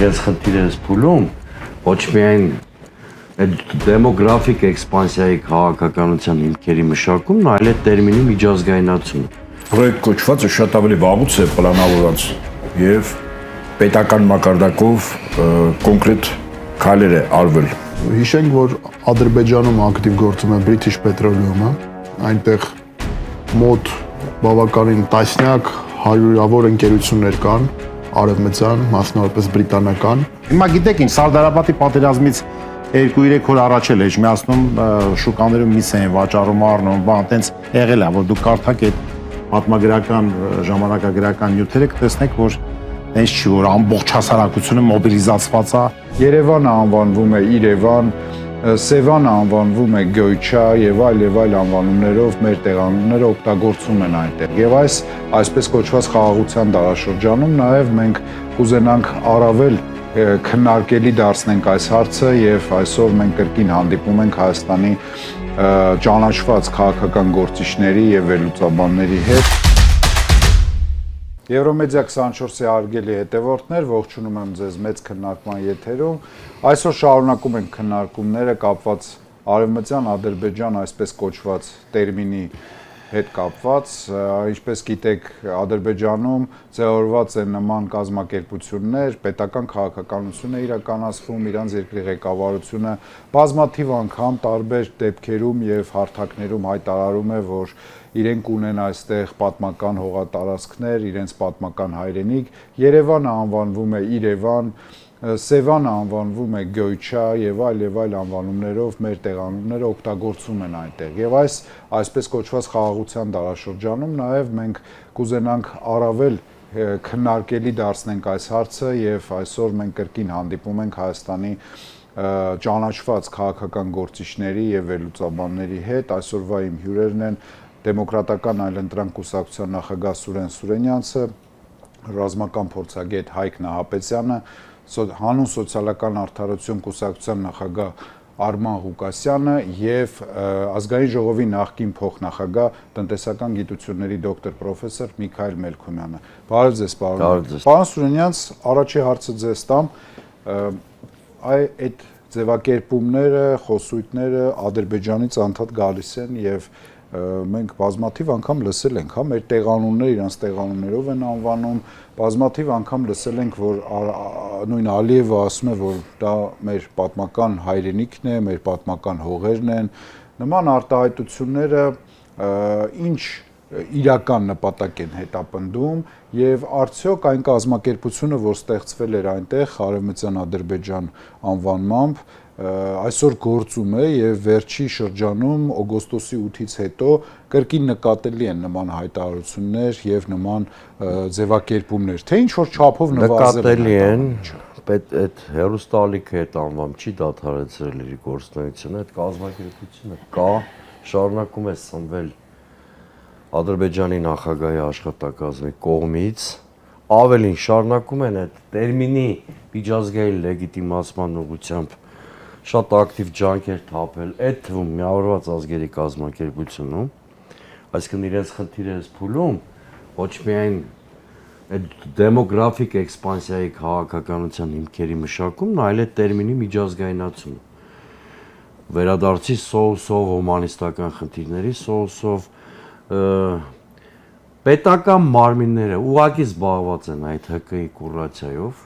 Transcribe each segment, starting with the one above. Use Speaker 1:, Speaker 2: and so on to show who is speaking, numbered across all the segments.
Speaker 1: իրենց խնդիրը փուլում, ոչ միայն այդ դեմոգրաֆիկ էքսպանսիայի քաղաքականության հիմքերի մշակումն, այլ այդ տերմինի միջազգայնացումը։
Speaker 2: Պրոյեկտ կոչվածը շատ ավելի վաղուց է պլանավորված եւ պետական մակարդակով կոնկրետ քայլեր է արվել։
Speaker 3: Հիշենք, որ Ադրբեջանում ակտիվ գործում է British Petroleum-ը, այնտեղ մոտ բավականին տասնյակ հարյուրավոր ընկերություններ կան, արևմտյան, մասնավորապես բրիտանական։
Speaker 4: Հիմա գիտեք ինչ, Սարդարապետի պատերազմից 2-3 օր առաջ էլ Էջմիածնում շուկաներում միս էին վաճառում, առնում, բան, տենց եղել է, որ դուք կարդաք այդ պատմագրական, ժամանակագրական նյութերը կտեսնեք, որ տենց չի, որ ամբողջ հասարակությունը մոբիլիզացված է։
Speaker 5: Երևանը անվանվում է Իրևան, Սևանը անվանվում է Գյոյչա եւ այլ անվանումներով մեր տեղանունները օգտագործում են այնտեղ։ Եվ այսպես կոչված խաղաղության դարաշրջանում նաեւ մենք կուզենանք առավել քննարկելի դարձնենք այս հարցը եւ այսօր մենք կրկին հանդիպում ենք Հայաստանի ճանաչված քաղաքական գործիչների եւ վերլուծաբանների հետ։ Եվրոմեդիա 24-ի հարգելի հետևորդներ, ողջունում եմ ձեզ մեծ քննարկման եթերում։ Այսօր շարունակում ենք քննարկումները կապված Արևմտյան Ադրբեջան այսպես կոչված տերմինի հետ կապված, ինչպես գիտեք, Ադրբեջանում ձևավորված են նման կազմակերպություններ, պետական քաղաքականություն է իրականացվում, իրանց երկրի ղեկավարությունը բազմաթիվ անգամ տարբեր դեպքերում եւ հարթակներում հայտարարում է, որ իրենք ունեն այստեղ պատմական հողատարածքներ, իրենց պատմական հայրենիք, Երևանը անվանվում է Իրևան, Սևանը անվանվում է Գյոյչա եւ այլ անվանումներով մեր տեղանունները օգտագործում են այնտեղ։ Եվ այսպես կոչված խաղաղության դարաշրջանում նաեւ մենք կուզենանք առավել քննարկելի դարձնենք այս հարցը եւ այսօր մենք կրկին հանդիպում ենք Հայաստանի ճանաչված քաղաքական գործիչների եւ վերլուծաբանների հետ։ Այսօրվա իմ հյուրերն են Դեմոկրատական այլընտրանք կուսակցության նախագահ Սուրեն Սուրենյանցը, ռազմական փորձագետ Հայկ Նահապետյանը, Հանուն սոցիալական արդարություն կուսակցության նախագահ Արման Ղուկասյանը եւ ազգային ժողովի նախկին փոխնախագահ տնտեսական գիտությունների դոկտոր պրոֆեսոր Միքայել Մելքումյանը։ Բարև ձեզ, պարոն։ Պարոն Սուրենյանց, առաջի հարցը ձեզ տամ, այդ ձևակերպումները, խոսույթները Ադրբեջանից անդադ գալիս են եւ մենք բազմաթիվ անգամ լսել ենք, հա, մեր տեղանունները իրանց տեղանուններով են անվանում, բազմաթիվ անգամ լսել ենք, որ նույն Ալիևը ասում է, որ դա մեր պատմական հայրենիքն է, մեր պատմական հողերն են, նման արտահայտությունները ինչ իրական նպատակ են հետապնդում եւ արդյոք այն կազմակերպությունը, որ ստեղծվել էր այնտեղ Արևմտյան Ադրբեջան անվանմամբ, այսօր գործում է եւ վերջի շրջանում օգոստոսի 8-ից հետո կրկին նկատելի են նման հայտարարություններ եւ նման ձևակերպումներ, թե ինչ որ չափով
Speaker 1: նկատելի են, այդ հերոստալիքը այդ անվամբ չի դադարեցրել իր գործունեությունը, այդ կազմակերպությունը կա, շարունակում է սնվել Ադրբեջանի նախագահի աշխատակազմի կողմից, ավելին շարունակում են այդ տերմինի միջազգային լեգիտիմացման ուղղությամբ շատ ակտիվ ջանքեր թափել, այդ թվում միավորված ազգերի կազմակերպությունում, այսինքն իրենց խնդիրը փուլում, ոչ միայն այդ դեմոգրաֆիկ էքսպանսիայի քաղաքականության հիմքերի մշակումն, այլ այդ տերմինի միջազգայնացումը։ Վերադարձի սով հումանիստական խնդիրների, սով պետական մարմինները ուղղակի զբաղված են այդ ՀԿ-ի կուրացիայով,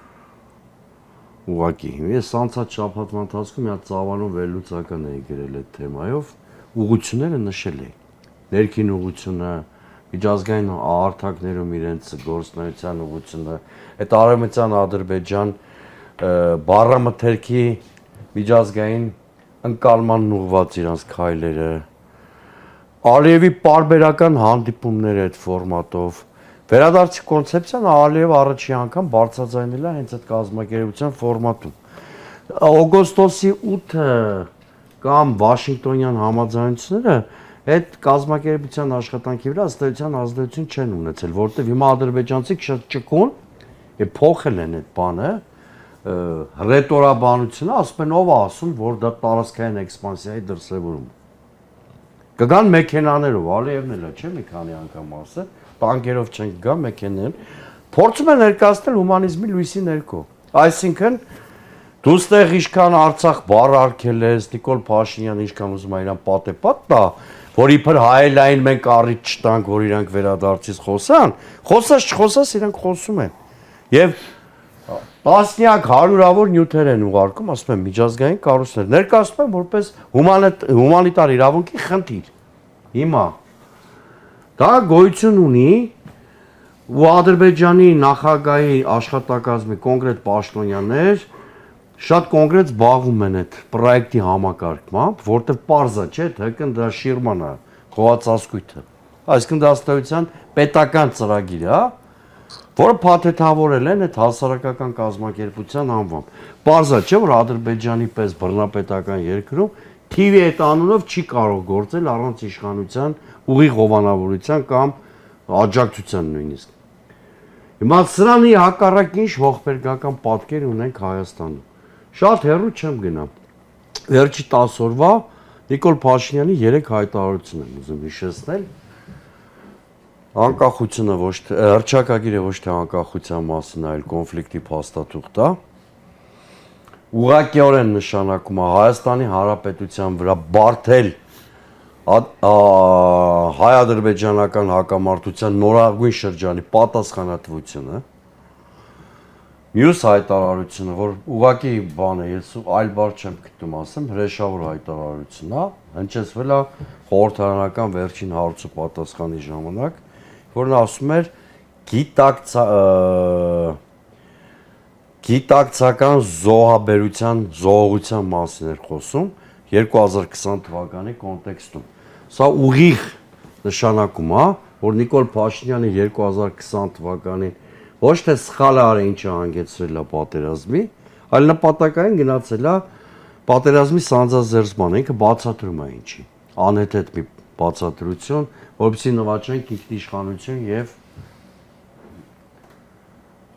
Speaker 1: ուղղակի։ Ես անցած շաբաթվա ընթացքում մի հատ ծավալուն վերլուծական էի գրել այդ թեմայով, ուղղությունները նշել էի։ Ներքին ուղղությունը, միջազգային հարթակներում իրենց գործունեության ուղղությունը, այդ Արևմտյան Ադրբեջան բառամթերքի միջազգային ընկալման ուղղված իրենց քայլերը, Ալիևի պարբերական հանդիպումները այդ ֆորմատով, վերադարձի կոնցեպցիան Ալիևը առաջին անգամ բարձրաձայնել է հենց այդ կազմակերպության ֆորմատում։ Օգոստոսի 8-ը կամ Վաշինգտոնյան համաձայնությունները այդ կազմակերպության աշխատանքի վրա ըստ էության ազդեցություն չեն ունեցել, որովհետև հիմա ադրբեջանցիք շատ ճկուն եւ փոխել են այդ բանը, ռետորաբանությունը, ասում են ով է ասում, որ դա տարածքային էքսպանսիայի դրսևորում է։ Կգան մեքենաներով, Ալիևն էլ է, չէ՞ մի քանի անգամ ասել, տանկերով չեն գա մեքենաներ, փորձում են ներկայացնել հումանիզմի լույսի ներքո։ Այսինքն դու ստեղ ինչքան Արցախ բառ արկել ես, Նիկոլ Փաշինյանը ինչքան ուզում է իրան պատեպատ տա, որ իբր հայելային մենք առիթ չտանք, որ իրանք վերադարձից խոսան, խոսած իրանք խոսում են։ Եվ տասնյակ հարյուրավոր նյութեր են ուղարկում, ասում են միջազգային կառույցներ, ներկայացնում են որպես հումանիտար իրավունքի խնդիր։ Հիմա դա գոյություն ունի ու Ադրբեջանի նախագահի աշխատակազմի կոնկրետ պաշտոնյաներ շատ կոնկրետ զբաղվում են այդ պրոյեկտի համակարգմամբ, որտեղ պարզա չէ, թե դա շիրման է, խոհացածկույթը։ Այսինքն դա ըստեյության պետական ծրագիր է, որը փաթեթավորել են այդ հասարակական կազմակերպության անվամբ։ Պարզա չէ, որ Ադրբեջանի պես բռնապետական երկրում TV այդ անունով չի կարող գործել առանց իշխանության ուղիղ հովանավորության կամ աջակցության նույնիսկ։ Հիմա սրանի հակառակ ինչ ողբերգական պատկեր ունենք Հայաստանում։ Շատ հեռու չեմ գնա։ Վերջի 10 օրվա Նիկոլ Փաշինյանի 3 հայտարարություն եմ ուզում հիշեցնել։ Անկախությունը ոչ թե հռչակագիրը ոչ թե անկախության մասին, այլ կոնֆլիկտի փաստաթուղթ է։ Ուղղակիորեն նշանակում է Հայաստանի Հանրապետության վրա բարդել հայ-ադրբեջանական հակամարտության նորագույն շրջանի պատասխանատվությունը։ Մյուս հայտարարությունը, որ ուղղակի բան է, ես այլ բառ չեմ գտնում ասեմ, հրեշավոր հայտարարություն է, հնչեցվել է խորհրդարանական վերջին հարցու պատասխանի ժամանակ, որն ասում էր գիտակցական զոհաբերության զոհողության մասին էր խոսում 2020 թվականի կոնտեքստում։ Սա ուղիղ նշանակում է, որ Նիկոլ Փաշինյանը 2020 թվականին ոչ թե սխալ արել ինչը հանգեցրել է պատերազմի, այլ նպատակային գնացել է պատերազմի սանձազերծման, ինքը բացատրում է ինչի։ Անհետ մի բացատրություն, որովհետեւ նվաճենք ինքնիշխանություն եւ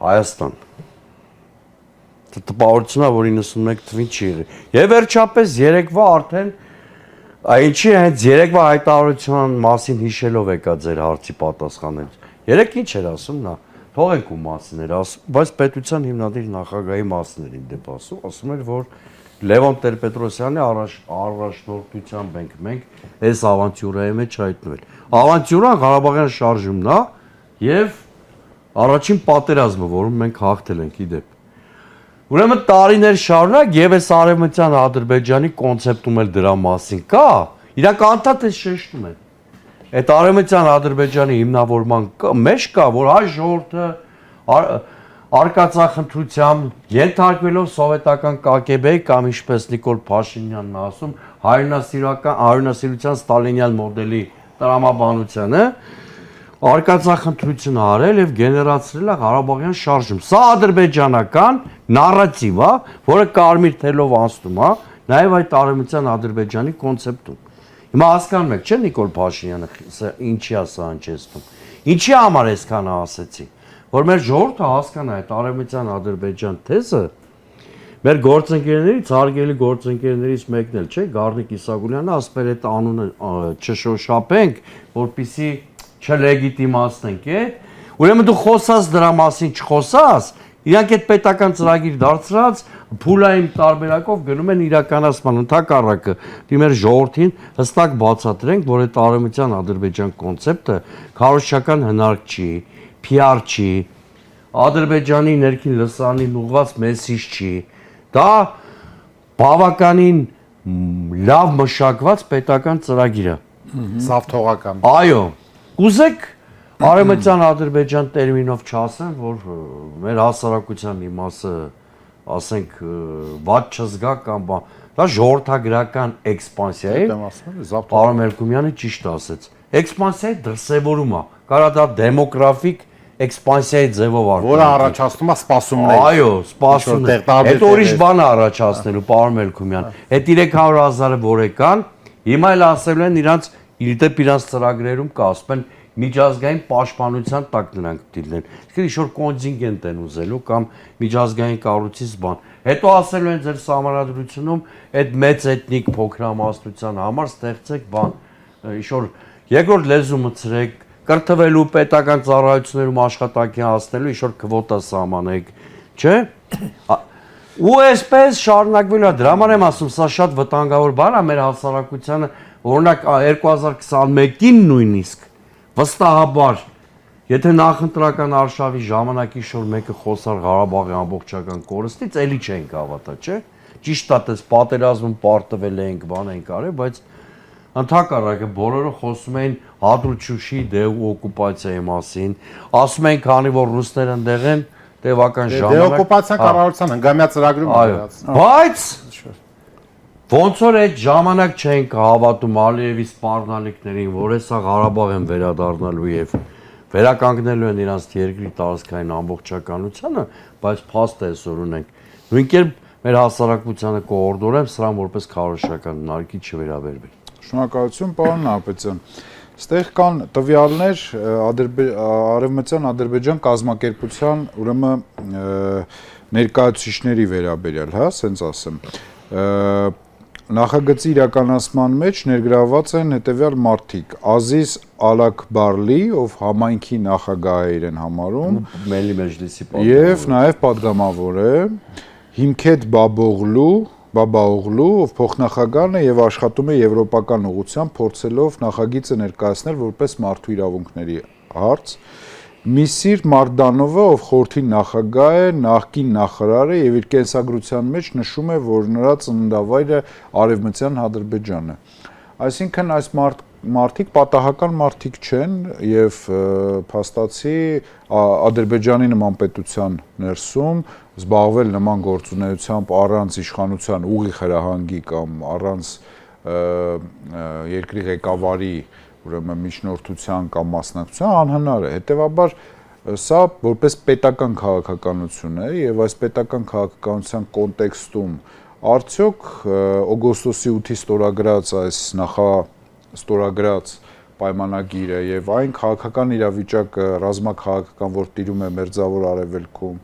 Speaker 1: Հայաստան։ Տպավորությունն է, որ 91 թվին չի եղել։ Եվ վերջապես երեկվա արդեն ինչի հենց երեկվա հայտարարության մասին հիշելով եկա ձեր հարցի պատասխանել։ Երեք ինչ էր ասում նա։ Թողենք ու մասին էր ասում, բայց պետության հիմնադիր նախագահի մասին էր ինդեպ ասում էր, որ Լևոն Տեր-Պետրոսյանի առաջնորդությամբ մենք այս ավանտյուրայի մեջ հայտնվել։ Ավանտյուրան Ղարաբաղյան շարժումն է եւ առաջին պատերազմը, որում մենք հաղթել ենք իդեպ։ Ուրեմն տարիներ շարունակ եւ այս արևմտյան Ադրբեջանի կոնցեպտում էլ դրա մասին կա, իրանք անդադար շեշտում են։ Այդ արևմտյան Ադրբեջանի հիմնավորման մեջ կա, որ հայ ժողովուրդը արկածախնդրությամբ ենթարկվելով սովետական ԿԳԲ-ի կամ ինչպես Նիկոլ Փաշինյանն ասում, հայրենասիրության ստալինյան մոդելի տրամաբանությանը արկածախնդրություն արել եւ գեներացրել է Ղարաբաղյան շարժում։ Սա ադրբեջանական նարատիվ է, որը կարմիր թելով անցնում է նաեւ այդ արևմտյան Ադրբեջանի կոնցեպտում։ Հիմա հասկանում եք, չէ՞ Նիկոլ Փաշինյանը ինչի է սա հնչեցնում։ Ինչի համար այսքան ասեցի, որ մեր ժողովուրդը հասկանա այդ արևմտյան Ադրբեջան թեզը, մեր գործընկերներից, հարգելի գործընկերներից մեկն էլ, չէ՞, Գառնիկ Իսագուլյանը ասում էր այդ անունը չշոշափենք, որպեսզի չլեգիտիմացնենք, ուրեմն դու խոսած դրա մասին չխոսած, իրանք այդ պետական ծրագիր դարձրած փուլային տարբերակով գնում են իրականացման ընդհակառակը դիմեր ժողովրդին հստակ բացատրենք, որ այդ արևմտյան Ադրբեջան կոնցեպտը քարոզչական հնարք չի, PR չի, Ադրբեջանի ներքին լսարանին ուղղված մեսիջ չի, դա բավականին լավ մշակված պետական ծրագիր է։
Speaker 4: Սավ թողական։
Speaker 1: Այո, ուզեք արևմտյան Ադրբեջան տերմինով չասեմ, որ մեր հասարակության մի մասը, ասենք, ված չզգա կամ բան, դա ժողովրդագրական էքսպանսիա է։ Պարոն Մերկումյանը ճիշտ ասեց։ Էքսպանսիայի դրսևորում է, կարա դա դեմոգրաֆիկ էքսպանսիայի ձևով արկա։
Speaker 4: Որը առաջացնում է սպասումներ։
Speaker 1: Այո, սպասումներ։ Այդ ուրիշ բան է առաջացնելու, պարոն Մերկումյան։ Այդ 300,000-ը որ եկան, հիմա էլ ասելու են իրանց իրանց ծրագրերում կա, ասում են միջազգային պաշտպանության տակ նրանք դիլնեն։ Իսկ ինչ-որ կոնտինգենտ են ուզելու կամ միջազգային կառույցից բան։ Հետո ասելու են ձեր սահմանադրությունում այդ մեծ էթնիկ փոքրամասնության համար ստեղծեք բան, ինչ-որ երկրորդ լեզու մցրեք, կրթվելու պետական ծառայություններում աշխատանքի հասնելու ինչ-որ քվոտա սահմանեք, չէ՞։ Ու այսպես շարունակվելու է, դրա համար եմ ասում, սա շատ վտանգավոր բան է մեր հասարակությանը, օրինակ 2021-ին նույնիսկ վստահաբար, եթե նախընտրական արշավի ժամանակի շուտ մեկը խոսար Ղարաբաղի ամբողջական կորստից, էլի չենք հավատա, չէ՞։ Ճիշտ է, դες պատերազմում պարտվել ենք, բան ենք արել, բայց ընդհակառակը բոլորը խոսում էին Հադրութշուշի դեօկուպացիայի մասին, ասում են, քանի որ ռուսները ընդեղ են, տևական ժամանակ։
Speaker 4: Դեօկուպացիան կառավարության հնգամյա ծրագրում
Speaker 1: է վերացել։ Բայց ոնց որ այդ ժամանակ չենք հավատում Ալիևի սպառնալիքներին, որ հեսա Ղարաբաղ են վերադառնալու եւ վերականգնելու են իրանց երկրի տարածքային ամբողջականությունը, բայց փաստ է այսօր ունենք։ Նույն կերպ մեր հասարակությանը կողորդորեմ սրան որպես քարոշչական նարկի չվերաբերվել։
Speaker 5: Շնորհակալություն, պարոն Նապետյան։ Ստեղ կան տվյալներ Արևմտյան Ադրբեջան կազմակերպության, ուրեմն ներկայացուցիչների վերաբերյալ, հա, ասենց ասեմ։ Նախագծի իրականացման մեջ ներգրավված են հետևյալ մարդիկ. Ազիզ Ալաքբարլի, ով համայնքի նախագահ է իրեն համարում,
Speaker 1: Մելի մեջլիսի
Speaker 5: եւ նաեւ падգամավոր է, Հիմքետ Բաբաօղլու, ով փոխնախագահն է եւ աշխատում է եվրոպական ուղղությամբ, փորձելով նախագիծը ներկայացնել որպես մարդու իրավունքների հարց, Միսիր Մարդանովը, ով խորհրդի նախագահ է, նախկին նախարար է եւ իր կենսագրության մեջ նշում է, որ նրա ծննդավայրը Արևմտյան Ադրբեջանն է։ Այսինքն այս մարդիկ պատահական մարդիկ չեն եւ փաստացի Ադրբեջանի նման պետության ներսում զբաղվել նման գործունեությամբ առանց իշխանության ուղիղ հրահանգի կամ առանց երկրի ղեկավարի ուրեմն միջնորդության կամ մասնակցության անհնար է։ Հետևաբար սա որպես պետական քաղաքականություն է եւ այս պետական քաղաքականության կոնտեքստում արդյոք օգոստոսի 8-ի ստորագրած այս ստորագրած պայմանագիրը եւ այն քաղաքական իրավիճակը ռազմաքաղաքական, որ տիրում է Մերձավոր Արևելքում,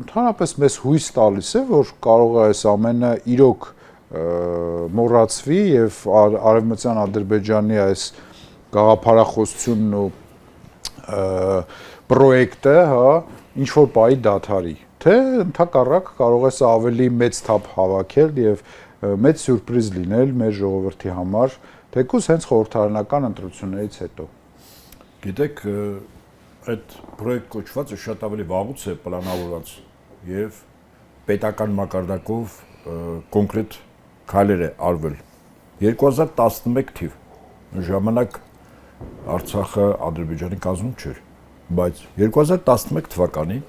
Speaker 5: ընդհանրապես մեզ հույս տալիս է, որ կարող է այս ամենը իրոք մոռացվի եւ Արևմտյան Ադրբեջանի այս գաղափարախոսությունն ու պրոյեկտը, հա, ինչ որ պահի դադարի, թե ընդհակառակ կարող է սա ավելի մեծ թափ հավաքել եւ մեծ սյուրպրիզ լինել մեր ժողովրդի համար, թեկուզ հենց խորհրդարանական ընտրություններից հետո։
Speaker 2: Գիտեք, այդ պրոյեկտ կոչվածը շատ ավելի վաղուց է պլանավորված եւ պետական մակարդակով կոնկրետ քայլեր է արվել 2011 թիվ ժամանակ Արցախը Ադրբեջանի կազմում չէր, բայց 2011 թվականին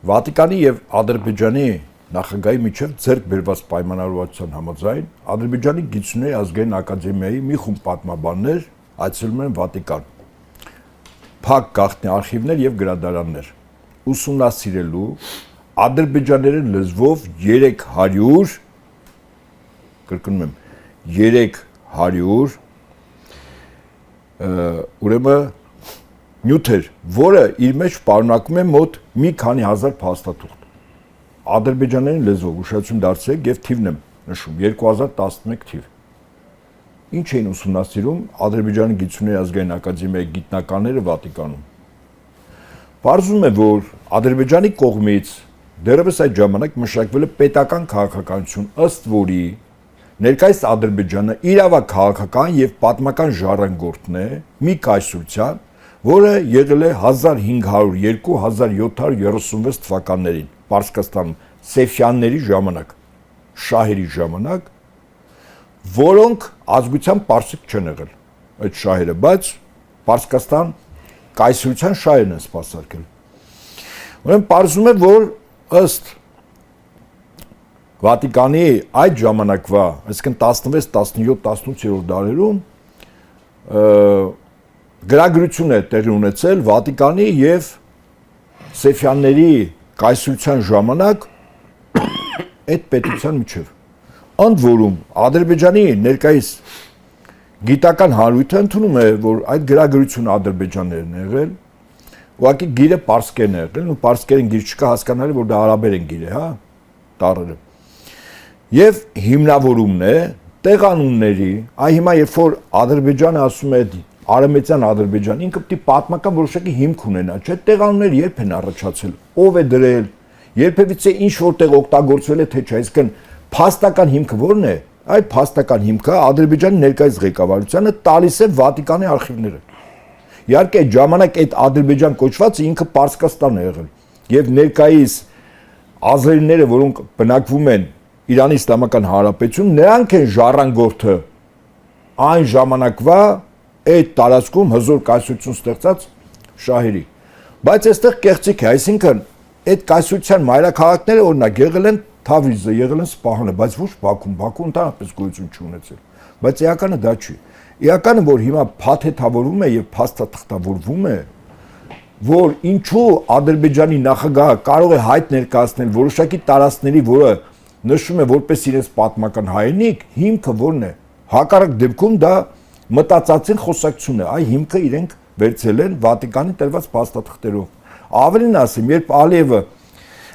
Speaker 2: Վատիկանի եւ Ադրբեջանի նախագահի միջև ձեռք բերված պայմանավորվածության համաձայն Ադրբեջանի գիտությունների ազգային ակադեմիայի մի խումբ պատմաբաններ այցելում են Վատիկան, փակ գաղտնի արխիվներ եւ գրադարաններ, ուսումնասիրելու ադրբեջաներեն լեզվով 300 կրկնում եմ 300 ուրեմն նյութեր, որը իր մեջ պարունակում է մոտ մի քանի հազար փաստաթուղթ։ Ադրբեջաներեն լեզվով ուշադրություն դարձրեք եւ թիվն եմ նշում 2011 թիվ։ Ինչ էին ուսումնասիրում Ադրբեջանի գիտությունների ազգային ակադեմիայի գիտնականները Վատիկանում։ Պարզվում է, որ Ադրբեջանի կողմից դեռևս այդ ժամանակ մշակվել է պետական քաղաքականություն, ըստ որի ներկայիս Ադրբեջանը իրավաքաղաքական եւ պատմական ժառանգորդն է մի կայսրության, որը եղել է 1502-1736 թվականներին Պարսկաստանում Սեֆյանների ժամանակ, շահերի ժամանակ, որոնք ազգությամբ պարսիկ չեն եղել այդ շահերը, բայց Պարսկաստան կայսրության շահերն են սպասարկել։ Ուրեմն պարզվում է, որ ըստ Վատիկանի այդ ժամանակվա, այսինքն 16, 17, 18-րդ դարերում գրագրություն է տեղի ունեցել Վատիկանի եւ Սեֆյանների կայսրության ժամանակ այդ պետության միջև։ Ընդ որում Ադրբեջանի ներկայիս գիտական հանրույթը ընդունում է, որ այդ գրագրությունը ադրբեջաներն են եղել, ուղղակի գիրը պարսկերն է եղել, ու պարսկերեն գիր չկա հասկանալի, որ դա արաբերեն գիր է, հա, տառերը։ Եվ հիմնավորումն է տեղանունների, այ հիմա երբ որ Ադրբեջանը ասում է Արևմտյան Ադրբեջան, ինքը պետք է պատմական որոշակի հիմք ունենա, չէ՞, տեղանունները երբ են առաջացել, ով է դրել երբևիցե ինչ որտեղ օգտագործվել է թե չէ, այսինքն փաստական հիմքը ո՞րն է։ Այդ փաստական հիմքը Ադրբեջանի ներկայիս ղեկավարությանը տալիս է Վատիկանի արխիվները։ Իհարկե այդ ժամանակ այդ Ադրբեջան կոչվածը ինքը Պարսկաստան է եղել եւ ներկայիս ազերիները, որոնք բնակվում են Իրանի Իսլամական Հանրապետությունում, նրանք են ժառանգորդը այն ժամանակվա այդ տարածքում հզոր կայսրություն ստեղծած շահերի։ Բայց այստեղ կեղծիք է, այսինքն այդ կայսրության մայրաքաղաքները օրինակ եղել են Թավրիզը, եղել են Սպահանը, բայց ոչ Բաքուն, Բաքուն ընդհանրապես գոյություն չունեցել։ Բայց էականը դա չի։ Էականը, որ հիմա փաթեթավորվում է եւ փաստաթղթավորվում է, որ ինչու Ադրբեջանի նախագահը կարող է հայտ ներկայացնել որոշակի տարածքների, որը նշում է որպես իրենց պատմական հայրենիք, հիմքը ո՞րն է։ Հակառակ դեպքում դա մտածածին խոսակցություն է, այ հիմքը իրենք վերցել են Վատիկանի տրված փաստաթղթերով։ Ավելին ասեմ, երբ Ալիևը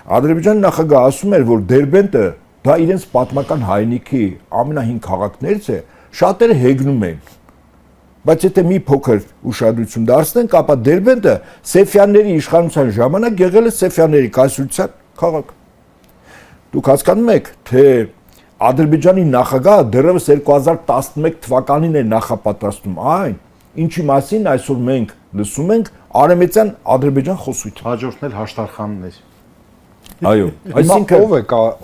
Speaker 2: Ադրբեջանի նախագահը ասում էր, որ Դերբենտը դա իրենց պատմական հայրենիքի ամենահին քաղաքներից է, շատերը հեգնում են։ Բայց եթե մի փոքր ուշադրություն դարձնենք, ապա Դերբենտը Սեֆյանների իշխանության ժամանակ եղել է Սեֆյանների կայսրության քաղաք։ Դուք հասկանում եք, թե Ադրբեջանի նախագահը դեռևս 2011 թվականին է նախապատրաստում այն, ինչի մասին այսօր մենք լսում ենք արեմեցյան Ադրբեջան խոսույթը։
Speaker 4: Հաջորդն էլ Հաշտարխանն էր։
Speaker 2: Այո,
Speaker 5: Այսինքն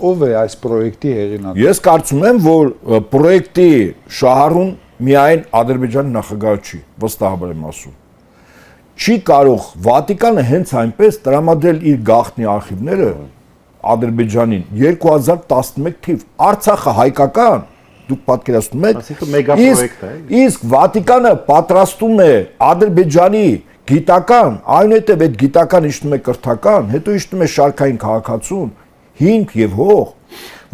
Speaker 5: ով է այս պրոյեկտի հեղինակը։
Speaker 2: Ես կարծում եմ, որ պրոյեկտի շահառուն միայն Ադրբեջանի նախագահը չի, վստահաբար եմ ասում։ Չի կարող Վատիկանը հենց այնպես տրամադրել իր գաղտնի արխիվները Ադրբեջանին 2011 թիվ Արցախը հայկական, դուք պատկերացնում եք,
Speaker 4: Այսինքն մեգա պրոյեկտ է։
Speaker 2: իսկ Վատիկանը պատրաստում է Ադրբեջանի գիտական, այնուհետև այդ գիտական իջնում է կրթական, հետո իջնում է շարքային քաղաքացուն, հիմք եւ հող,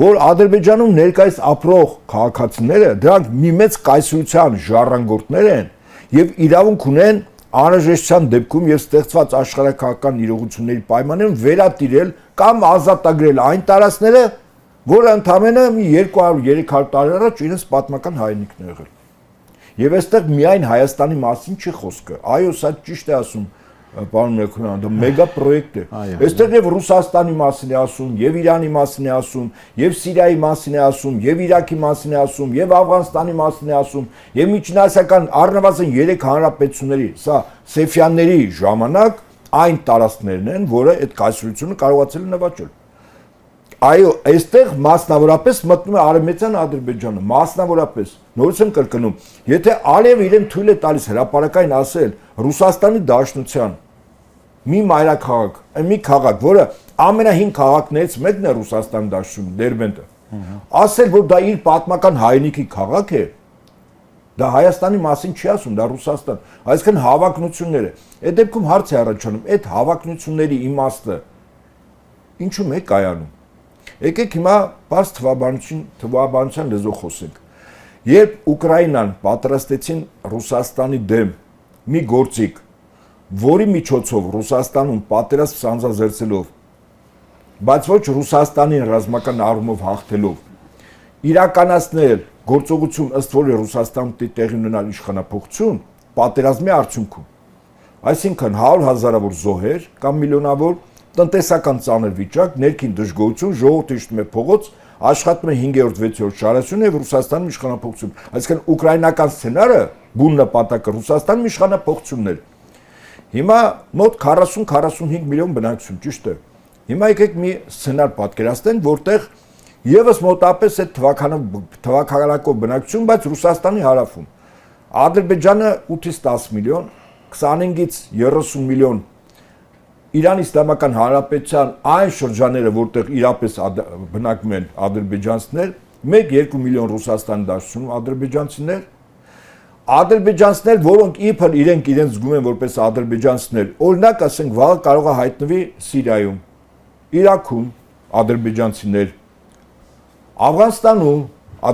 Speaker 2: որ Ադրբեջանում ներկայիս ապրող քաղաքացիները դրանք մի մեծ կայսրության ժառանգորդներ են եւ իրավունք ունեն անհրաժեշտության դեպքում եւ ստեղծված աշխարհակաղակական իրողությունների պայմաններում վերատիրել կամ ազատագրել այն տարածքները, որը ընդամենը մի 200-300 տարի առաջ իրենց պատմական հայրենիքն է եղել։ Եվ այստեղ միայն Հայաստանի մասին չի խոսքը։ Այո, սա ճիշտ է ասում պարոն Մեկունյան, դա մեգա պրոյեկտ է։ Այստեղ եւ Ռուսաստանի մասին է ասում, եւ Իրանի մասին է ասում, եւ Սիրիայի մասին է ասում, եւ Իրաքի մասին է ասում, եւ Աֆղանստանի մասին է ասում, եւ միջնասական առնվազն 3 հանրապետությունների, սա Սեֆյանների ժամանակ այն տարածքներն են, որը այդ կայսրությունը կարողացել է նվաճել։ Այո, այստեղ մասնավորապես մտնում է Արեմեցյան Ադրբեջանը, մասնավորապես, նորից եմ կրկնում, եթե Ալիևը իրեն թույլ է տալիս հրապարակային ասել Ռուսաստանի Դաշնության մի մայրաքաղաք, մի քաղաք, որը ամենահին քաղաքներից մեկն է Ռուսաստանի Դաշնությունում, Դերբենտը, ասել, որ դա իր պատմական հայրենիքի քաղաք է, դա Հայաստանի մասին չի ասում, դա Ռուսաստան, այսինքն հավակնությունները։ Այդ դեպքում հարց է առաջանում, այդ հավակնությունների իմաստը ինչու՞մ է կայանում։ Եկեք հիմա բաց թվաբանության լեզվով խոսենք։ Երբ Ուկրաինան պատրաստեցին Ռուսաստանի դեմ մի գործիք, որի միջոցով Ռուսաստանում պատերազմ սանձազերծելով, բայց ոչ Ռուսաստանին ռազմական առումով հաղթելով, իրականացնել գործողություն ըստ որի Ռուսաստանում տեղի ունենալ իշխանափոխություն, պատերազմի արդյունքում։ Այսինքն 100,000-ավոր զոհեր կամ միլիոնավոր տնտեսական ծանր վիճակ, ներքին դժգոհություն, ժողովուրդը իջնում է փողոց, աշխատում է 5-րդ, 6-րդ շարասյունը եւ Ռուսաստանում իշխանափոխություն։ Այսինքն ուկրաինական սցենարը բուն նպատակը Ռուսաստանում իշխանափոխությունն էր։ Հիմա մոտ 40-45 միլիոն բնակչություն, ճիշտ է։ Հիմա եկեք մի սցենար պատկերացնենք, որտեղ եւս մոտապես այդ թվականակով բնակչություն, բայց Ռուսաստանի հարավում։ Ադրբեջանը 8-ից 10 միլիոն, 25-ից 30 միլիոն Իրանի Իսլամական Հանրապետության այն շրջանները, որտեղ իրապես բնակվում են ադրբեջանցիներ, 1-2 միլիոն Ռուսաստանի Դաշնությունում ադրբեջանցիներ, ադրբեջանցիներ, որոնք իբր իրենց զգում են որպես ադրբեջանցիներ, օրինակ ասենք վաղը կարող է հայտնվի Սիրիայում, Իրաքում ադրբեջանցիներ, Աֆղանստանում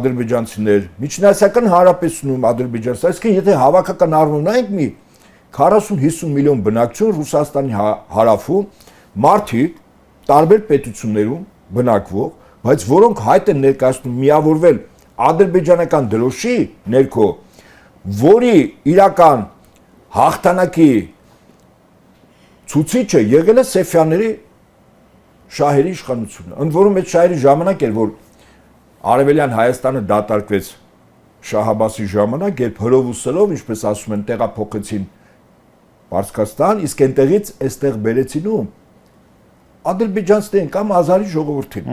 Speaker 2: ադրբեջանցիներ, Միջնասիական Հանրապետությունում ադրբեջանցիներ, այսինքն եթե հավաքական առումով նայենք մի 40-50 միլիոն բնակչություն Ռուսաստանի հարավում, մարդիկ տարբեր պետություններում բնակվող, բայց որոնք հայտ են ներկայացնում միավորվել ադրբեջանական դրոշի ներքո, որի իրական հաղթանակի ցուցիչը եղել է Սեֆյանների շահերի իշխանությունը։ Ընդ որում այդ շահերի ժամանակ էր, որ Արևելյան Հայաստանը դատարկվեց Շահ-Աբբասի ժամանակ, երբ հրով ու սրով, ինչպես ասում են, տեղափոխեցին Պարսկաստան, իսկ այնտեղից այստեղ բերեցին ու ադրբեջանցիներին կամ ազարի ժողովրդին։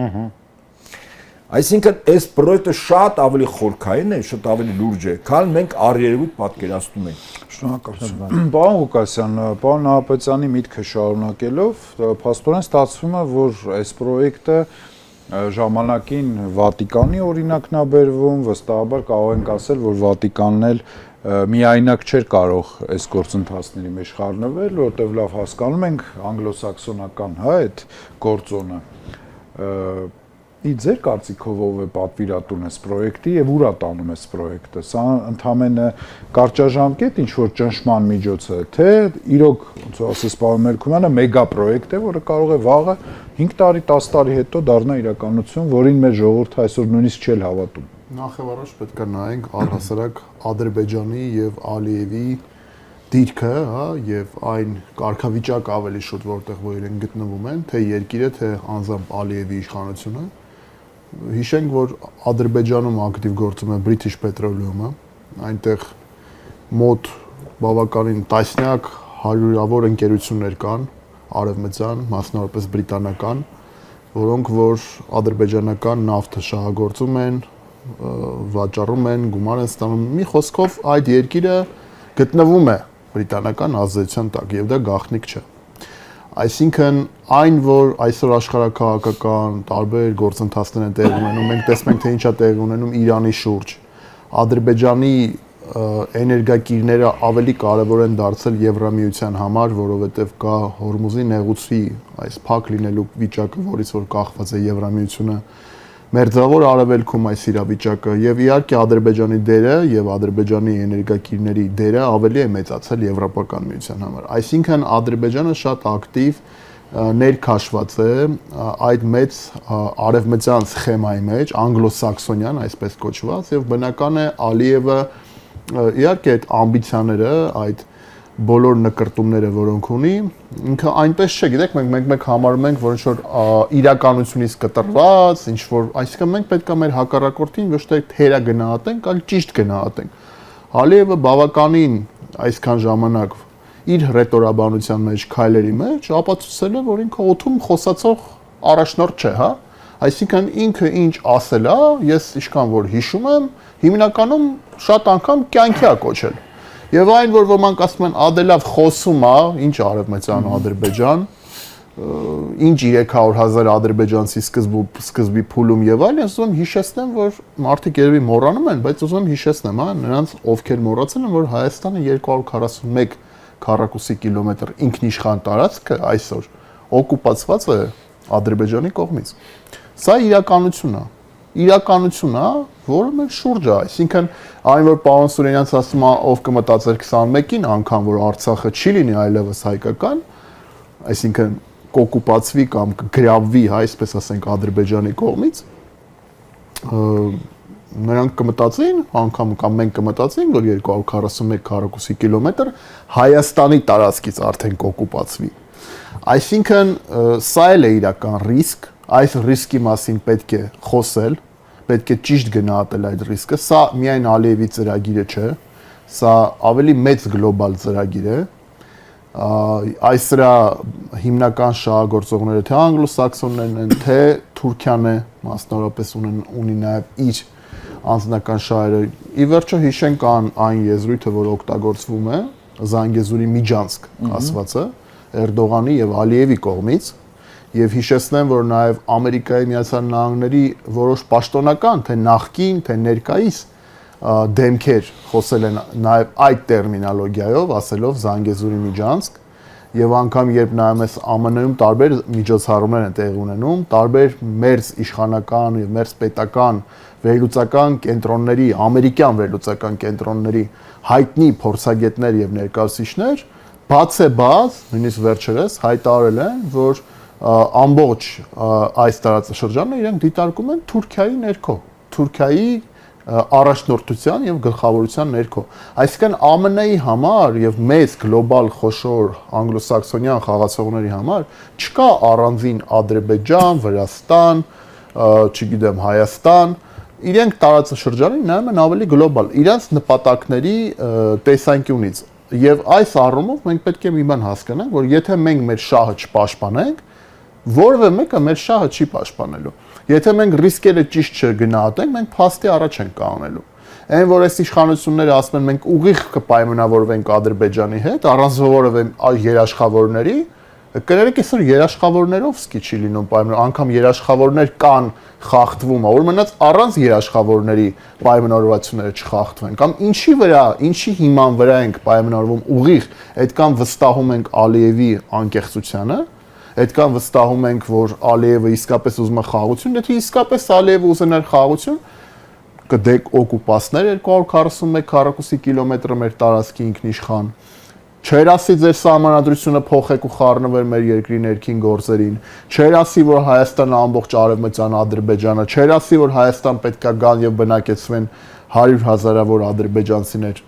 Speaker 2: Այսինքն այս պրոյեկտը շատ ավելի խորքային է, շատ ավելի լուրջ է, քան մենք առերևույթ պատկերացնում ենք։
Speaker 5: Շնորհակալություն։ Պարոն Ղուկասյան, պարոն Նահապետյանի միտքը շարունակելով, փաստորեն ստացվում է, որ այս պրոյեկտը ժամանակին Վատիկանի օրինակն է բերվում, վստահաբար կարող ենք ասել, որ Վատիկանն էլ միայնակ չէր կարող այս գործընթացների մեջ խառնվել, որտեղ լավ հասկանում ենք անգլոսաքսոնական, հա, այդ գործոնը։ Ձեր կարծիքով ով է պատվիրատուն այս պրոյեկտի եւ ուր է տանում այս պրոյեկտը։ Սա ընդհանրապես կարճաժամկետ ինչ որ ճնշման միջոց է, թե իրոք ոնց ասես պարոն Մելքումյանը մեգա պրոյեկտ է, որը կարող է վաղը 5 տարի, 10 տարի հետո դառնա իրականություն, որին մեր ժողովուրդը այսօր նույնիսկ չէ հավատում։
Speaker 3: Նախ եւ առաջ պետք է նայենք առհասարակ Ադրբեջանի եւ Ալիևի դիրքը, հա, եւ այն կարգավիճակը ավելի շուտ որտեղ որ իրենք գտնվում են, թե երկիրը, թե անձամբ Ալիևի իշխանությունը։ Հիշենք, որ Ադրբեջանում ակտիվ գործում է British Petroleum-ը, այնտեղ մոտ բավականին տասնյակ հարյուրավոր ընկերություններ կան, արևմտյան, մասնավորապես բրիտանական, որոնք որ ադրբեջանական նավթը շահագործում են, վաճառում են, գումար են ստանում։ Մի խոսքով այդ երկիրը գտնվում է բրիտանական ազդեցության տակ եւ դա գաղտնիք չէ։ Այսինքն այն, որ այսօր աշխարհակաղակական տարբեր գործընթացներ են տեղի ունենում, մենք տեսնում ենք, թե ինչա տեղի ունենում Իրանի շուրջ, Ադրբեջանի էներգակիրները ավելի կարևոր են դարձել Եվրամիության համար, որովհետև կա Հորմուզի նեղուցի այս փակ լինելու վիճակը, որից որ կախված է Եվրամիությունը, Մերձավոր Արևելքում այս իրավիճակը եւ իհարկե Ադրբեջանի դերը եւ Ադրբեջանի էներգակիրների դերը ավելի է մեծացել Եվրոպական միության համար։ Այսինքն Ադրբեջանը շատ ակտիվ ներքաշված է այդ մեծ արևմտյան սխեմայի մեջ, անգլոսաքսոնյան, այսպես կոչված, եւ բնական է Ալիևը իհարկե այդ ամբիցիաները, այդ բոլոր նկրտումները, որոնք ունի, ինքը այնպես չէ, գիտեք, մենք համարում ենք, որ ինչ-որ իրականությունից կտրված, ինչ-որ, այսինքն մենք պետք է մեր հակառակորդին ոչ թե թերա գնահատենք, այլ ճիշտ գնահատենք։ Ալիևը բավականին այսքան ժամանակ իր ռետորաբանության մեջ, քայլերի մեջ ապացուցել է, որ ինքը օդում խոսացող առաջնորդ չէ, հա։ Այսինքն ինքը ինչ ասել է, ես ինչքան որ հիշում եմ, հիմնականում շատ անգամ կյանքի է կոչել։ Եվ այն, որ ոմանք ասում են ադելավ խոսում է, ինչ արևմտյան Ադրբեջան, ինչ 300,000 ադրբեջանցի սկզբի փուլում եւ այլն, ես ուզում հիշեցնեմ, որ մարդիկ երևի մոռանում են, բայց ուզում հիշեցնեմ, հա, նրանց ովքեր մոռացել են, որ Հայաստանը 241 քառակուսի կիլոմետր ինքնիշխան տարածքը այսօր օկուպացված է Ադրբեջանի կողմից։ Սա իրականություն է, որը մեր շուրջը, այսինքն այն որ պարոն Սուրենյանց ասում է, ով կմտածեր 21-ին անգամ որ Արցախը չի լինի այլևս հայկական, այսինքն կօկուպացվի կամ կգրավվի, հա, այսպես ասենք Ադրբեջանի կողմից, նրանք կմտածեին, անգամ կամ մենք կմտածեինք, որ 241 քառակուսի կիլոմետր Հայաստանի տարածքից արդեն կօկուպացվի։ Այսինքն սա էլ է իրական ռիսկ, այս ռիսկի մասին պետք է խոսել, պետք է ճիշտ գնահատել այդ ռիսկը, սա միայն Ալիևի ծրագիրը չէ, սա ավելի մեծ գլոբալ ծրագիր է, այս դրա հիմնական շահագործողները թե անգլոսաքսոններն են, թե Թուրքիան է, մասնավորապես ունի նաև իր անձնական շահերը։ Ի վերջո հիշենք այն եզրույթը, որ օգտագործվում է Զանգեզուրի միջանցք ասվածը Էրդողանի եւ Ալիևի կողմից, եւ հիշեցնեմ, որ նաեւ Ամերիկայի Միացյալ Նահանգների որոշ պաշտոնական, թե նախկին, թե ներկայիս դեմքեր խոսել են նաեւ այդ տերմինոլոգիայով, ասելով Զանգեզուրի միջանցք, եւ անգամ երբ նայում ես ԱՄՆ-ում տարբեր միջոցառումներ են տեղի ունենում, տարբեր մերձ իշխանական եւ մերձ պետական վերլուծական կենտրոնների, ամերիկյան վերլուծական կենտրոնների հայտնի փորձագետներ եւ ներկայացուցիչներ բաց, նույնիսկ վերջերս հայտարարել են, որ ամբողջ այս տարածաշրջանը իրենք դիտարկում են Թուրքիայի ներքո, Թուրքիայի առաջնորդության եւ գլխավորության ներքո։ Այսինքն ԱՄՆ-ի համար եւ մեծ գլոբալ խոշոր անգլոսաքսոնյան խաղացողների համար չկա առանձին Ադրբեջան, Վրաստան, չգիտեմ, Հայաստան, իրենք տարածաշրջանին նայում են ավելի գլոբալ, իրենց նպատակների տեսանկյունից։ Եվ այս առումով մենք պետք է մի բան հասկանանք, որ եթե մենք մեր շահը չպաշտպանենք, որևէ մեկը մեր շահը չի պաշտպանելու։ Եթե մենք ռիսկերը ճիշտ չգնահատենք, մենք փաստի առաջ ենք կանգնելու։ Այն որ այս իշխանությունները ասում են մենք ուղիղ կպայմանավորվենք Ադրբեջանի հետ, առանց որևէ երաշխավորների, կներեք այսօր երաշխավորներով սկի չի լինում պայմանավոր, անգամ երաշխավորներ կան խախտվում, որ մնաց առանց երաշխավորների պայմանավորվածությունները չխախտվեն, կամ ինչի վրա, ինչի հիման վրա ենք պայմանավորվում ուղիղ, այդքան վստահում ենք Ալիևի անկեղծությանը, այդքան վստահում ենք, որ Ալիևը իսկապես ուզում է խաղաղություն, եթե իսկապես Ալիևը ուզենար խաղաղություն, կդեք օկուպացներ 241 քառակուսի կիլոմետրը մեր տարածքի ինքնիշխան, չէր ասի ձեր սահմանադրությունը փոխեք ու խառնվեր մեր երկրի ներքին գործերին, չէր ասի, որ Հայաստանը ամբողջ արևմտյան Ադրբեջանը, չէր ասի, որ Հայաստան պետքա գան եւ բնակեցվեն 100,000-ավոր ադրբեջանցիներ։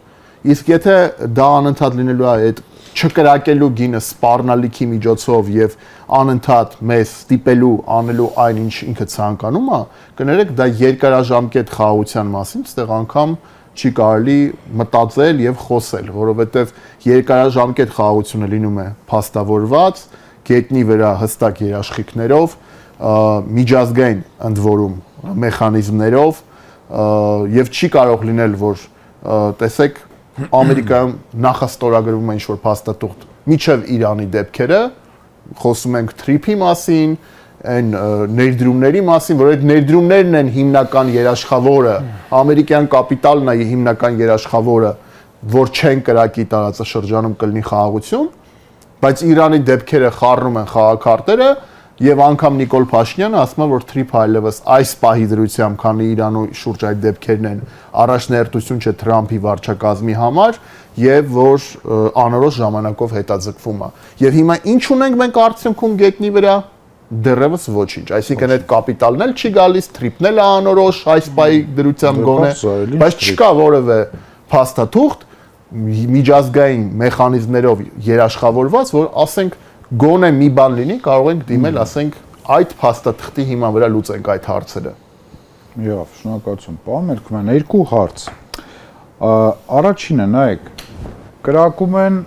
Speaker 3: Իսկ եթե դա անընդհատ լինելու է այդ չկրակելու գինը սպառնալիքի միջոցով եւ անընդհատ մեզ ստիպելու անելու այն ինչ ինքը ցանկանում է, կներեք դա երկարաժամկետ խաղաղության մասին, այստեղ անգամ չի կարելի մտածել եւ խոսել, որովհետեւ երկարաժամկետ խաղաղությունը լինում է փաստավորված, գետնի վրա հստակ երաշխիքներով, միջազգային ընդ որում մեխանիզմներով եւ չի կարող լինել, որ տեսեք Ամերիկայում նախաստորագրվում է ինչ-որ փաստաթուղթ միջև Իրանի դեպքերը, խոսում ենք թրիփի մասին, այն ներդրումների մասին, որ այդ ներդրումներն են հիմնական երաշխավորը, ամերիկյան կապիտալն է հիմնական երաշխավորը, որ չեն կրակի տարածաշրջանում կլինի խաղաղություն, բայց Իրանի դեպքերը խառնում են խաղաքարտերը եւ անգամ Նիկոլ Փաշինյանը ասում է, որ թրիփ այլևս այս պահի դրությամբ, քանի Իրանի շուրջ այդ դեպքերն են, առաջնահերթություն չէ Թրամփի վարչակազմի համար եւ որ անորոշ ժամանակով հետաձգվում է։ Եվ հիմա ինչ ունենք մենք արդյունքում գետնի վրա դեռևս ոչինչ, այսինքն այդ կապիտալն էլ չի գալիս, թրիփն էլ անորոշ այս պահի դրությամբ գոնե, բայց չկա որևէ փաստաթուղթ միջազգային մեխանիզմներով երաշխավորված, որ ասենք գոնե մի բան լինի, կարող ենք դիմել, ասենք, այդ փաստաթղթի հիման վրա լուծենք այդ հարցերը։
Speaker 5: Եվ, շնորհակալություն։ Պարոն Մերկոյան, երկու հարց։ Առաջինը, նայեք, կրակում են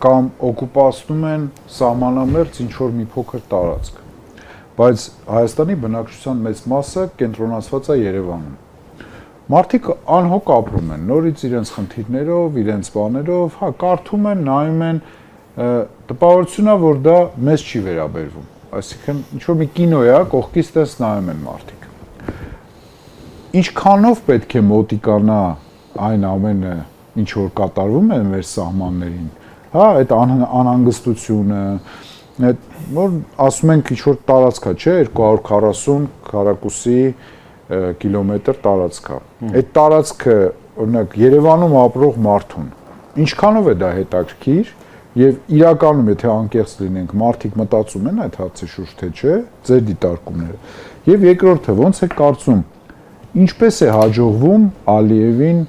Speaker 5: կամ օկուպացնում են սահմանամերձ ինչ-որ մի փոքր տարածք, բայց Հայաստանի բնակչության մեծ մասը կենտրոնացված է Երևանում։ Մարդիկ անհոգ ապրում են, նորից իրենց խնդիրներով, իրենց բաներով, հա, կարդում են, նայում են, տպավորությունա, որ դա մեզ չի վերաբերվում, այսինքն ինչ-որ մի կինո է, կողքից տես նայում են մարդիկ։ Ինչքանով պետք է մոտիկանա այն ամենը, ինչ որ կատարվում է մեր սահմաններին, հա, այդ անհանգստությունը, այդ որ ասում ենք ինչ որ տարածքա, չէ, 240 քառակուսի կիլոմետր տարածքա։ Այդ տարածքը, օրինակ, Երևանում ապրող մարդուն, ինչքանով է դա հետաքրքիր եւ իրականում եթե անկեղծ լինենք, մարդիկ մտածում են այդ հարցի շուրջ թե չէ, ձեր դիտարկումները։ Եվ երկրորդը, ոնց է կարծում, ինչպես է հաջողվում Ալիևին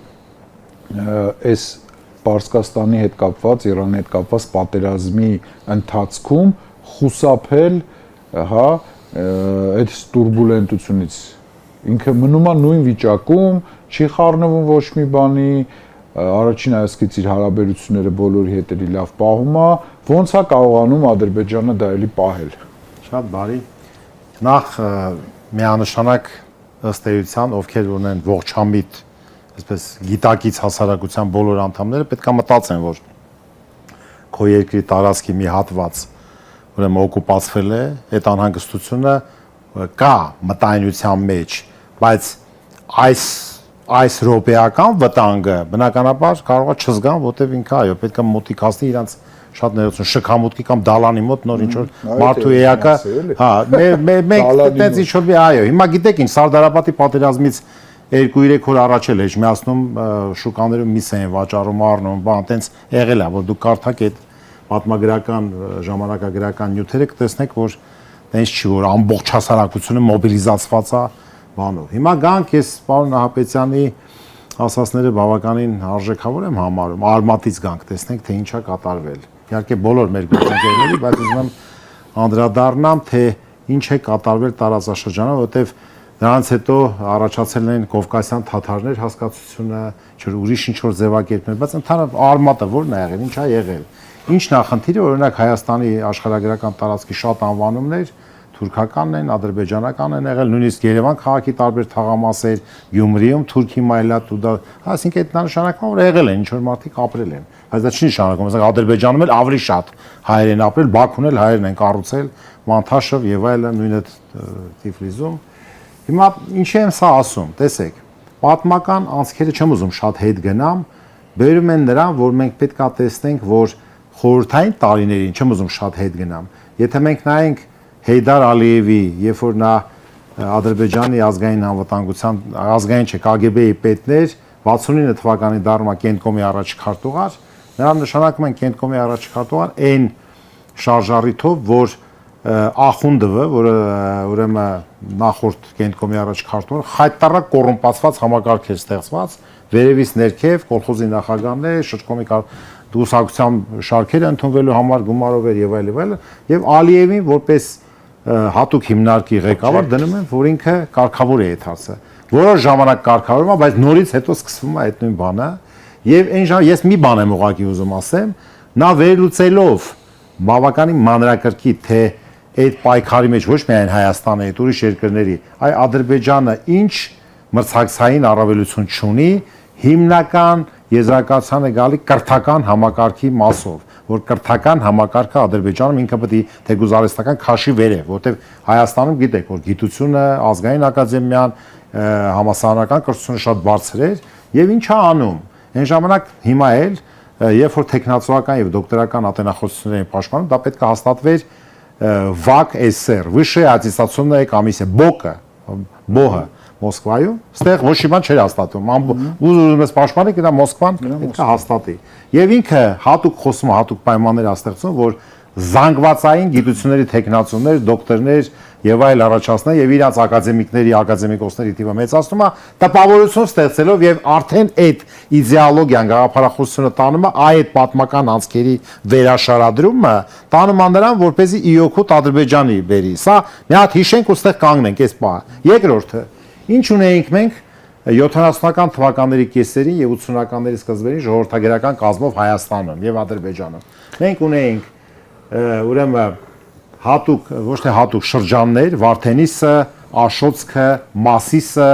Speaker 5: այս Պարսկաստանի հետ կապված, Իրանի հետ կապված պատերազմի ընթացքում խուսափել, հա, այդ տուրբուլենտությունից։ Ինքը մնում է նույն վիճակում, չի խառնվում ոչ մի բանի, առաջին այսքից իր հարաբերությունները բոլորի հետ էլի լավ պահում է, ոնց է կարողանում Ադրբեջանը դա էլի պահել։
Speaker 4: Շատ բարի։ Նախ միանշանակ ըստ էության, ովքեր ունեն ողջամիտ, այսպես գիտակից հասարակության բոլոր անդամները պետք է մտածեն, որ քո երկրի տարածքի մի հատված ուրեմն օկուպացվել է, այդ անհանգստությունը կա մտայնության մեջ, բայց այս ռոպեական վտանգը բնականաբար կարող է չզգան, որտեվ ինքը այո, պետք է մոտիկացնի իրանց շատ ներողություն շքամուտքի կամ դալանի մոտ նոր ինչ որ մարդու էակը, հա, մենք այդպես ինչ որ այո, հիմա գիտեք ինչ Սարդարապետի պատերազմից 2-3 օր առաջ էլ էջմիացնում շուկաներում միս են վաճառում առնում, բան, տենց եղել է, որ դուք կարդաք այդ պատմագրական ժամանակագրական նյութերը կտեսնեք, որ տենց չի որ ամբողջ հասարակությունը մոբիլիզացված է, բանով։ Հիմա գանք ես պարոն Նահապետյանի ասածները բավականին արժեքավոր եմ համարում, արմատից գանք, տեսնենք թե ինչա կատարվել։ Իհարկե բոլոր մեր գործընկերների, բայց ուզում եմ անդրադառնամ, թե ինչ է կատարվել տարածաշրջանում, որտեվ նրանց հետո առաջացել են կովկասյան թաթարներ հասկացությունը, չէ՞ ուրիշ ինչ-որ ձևակերպներ, բայց ընդհանրապես արմատը ո՞րն է եղել, ինչ է եղել։ Ինչն է խնդիրը, օրինակ Հայաստանի աշխարհագրական տարածքի շատ անվանումներ թուրքականն են, ադրբեջանական են եղել, նույնիսկ Երևան քաղաքի տարբեր թաղամասեր, Գյումրիում, Թուրքի մայլատ ու դա, այսինքն այդ նշանակում որ եղել են, ինչ որ մարդիկ ապրել են, բայց դա չի նշանակում, ասենք Ադրբեջանում էլ ավելի շատ հայեր են ապրել, Բաքուն էլ հայերն են կառուցել, Մանթաշով եւ այլն, նույնը Թիֆլիսում։ Հիմա ինչ եմ սա ասում, տեսեք, պատմական անցքերը չեմ ուզում շատ հետ գնամ, բերում են նրան, որ մենք պետք է տեսնենք, որ խորհրդային տարիներին չեմ ուզում շատ հետ գնամ։ Եթե մենք նայենք Հեյդար Ալիևի, երբ որ նա Ադրբեջանի ազգային անվտանգության, ազգային չէ, KGB-ի պետներ 69 թվականի դառնա Կենտկոմի առաջ քարտուղար, նրան նշանակում են Կենտկոմի առաջ քարտուղար այն շարժառիթով, որ Ախունդովը, որը ուրեմն նախորդ Կենտկոմի առաջ քարտուղար, խայտարակ կոռումպացված համակարգ էր ստեղծված, վերևից ներքև կոլխոզի նախագահներ, շրջկոմի դուսակցության շարքերը ընդունվելու համար գումարով էր եւ այլ եւ Ալիևին որպես հատուկ հիմնարկի ղեկավար դնում են, որ ինքը կարգավոր է այդ հարցը։ Որոշ ժամանակ կարգավորվում է, բայց նորից հետո սկսվում է այդ նույն բանը եւ այն ժամ ես մի բան եմ ուղղակի ուզում ասեմ, նա վերլուծելով բավականին մանրակրկիտ թե այդ պայքարի մեջ ոչ միայն Հայաստանը, այդ ուրիշ երկրների, այ Ադրբեջանը ինչ մրցակցային առավելություն չունի, հիմնական եզրակացության է գալի կրթական համակարգի մասով, որ կրթական համակարգը Ադրբեջանում ինքը պետք է թեկուզ արհեստական քաշի վերև, որտեղ Հայաստանում գիտեք, որ գիտությունը, ազգային ակադեմիան, համասարանական կրթությունը շատ բարձր էր եւ ինչա անում։ Այն ժամանակ հիմա էլ երբ որ տեխնացուական եւ դոկտորական ատենախոսությունների պաշտպանում, դա պետք է հաստատվեր ՎԱԿ ՍՍՍР, Высшая аттестационная комиссия, ԲՕՀ Մոսկվայում, ստեղ ոչ մի բան չէր հաստատում։ Ուզում ես պաշտպանի գնա Մոսկվան, պետք է հաստատի։ Եվ ինքը հատուկ խոսում, հատուկ պայմաններ է ստեղծում, որ զանգվածային գիտությունների տեխնացուներ, դոկտորներ եւ այլ առաջացնել եւ իրաց ակադեմիկների, ակադեմիկոսների տիպը մեծացնում է, տպավորություն ստեղծելով եւ արդեն այդ իդեոլոգիան գաղափարախոսությունը տանում է այդ պատմական անցքերի վերաշարադրումը, տանում է նրան, որպեսզի իօքուտ Ադրբեջանի բերի։ Սա մի հատ հիշենք ու ստեղ կանգնենք այս բանը։ Երկրորդը ինչ ունեինք մենք 70-ական թվականների կեսերին եւ 80-ականների սկզբերին ժողովրդագրական կազմով Հայաստանում եւ Ադրբեջանում։ Մենք ունեինք ուրեմն հատուկ, ոչ թե հատուկ շրջաններ, Վարդենիսը, Աշոցքը, Մասիսը,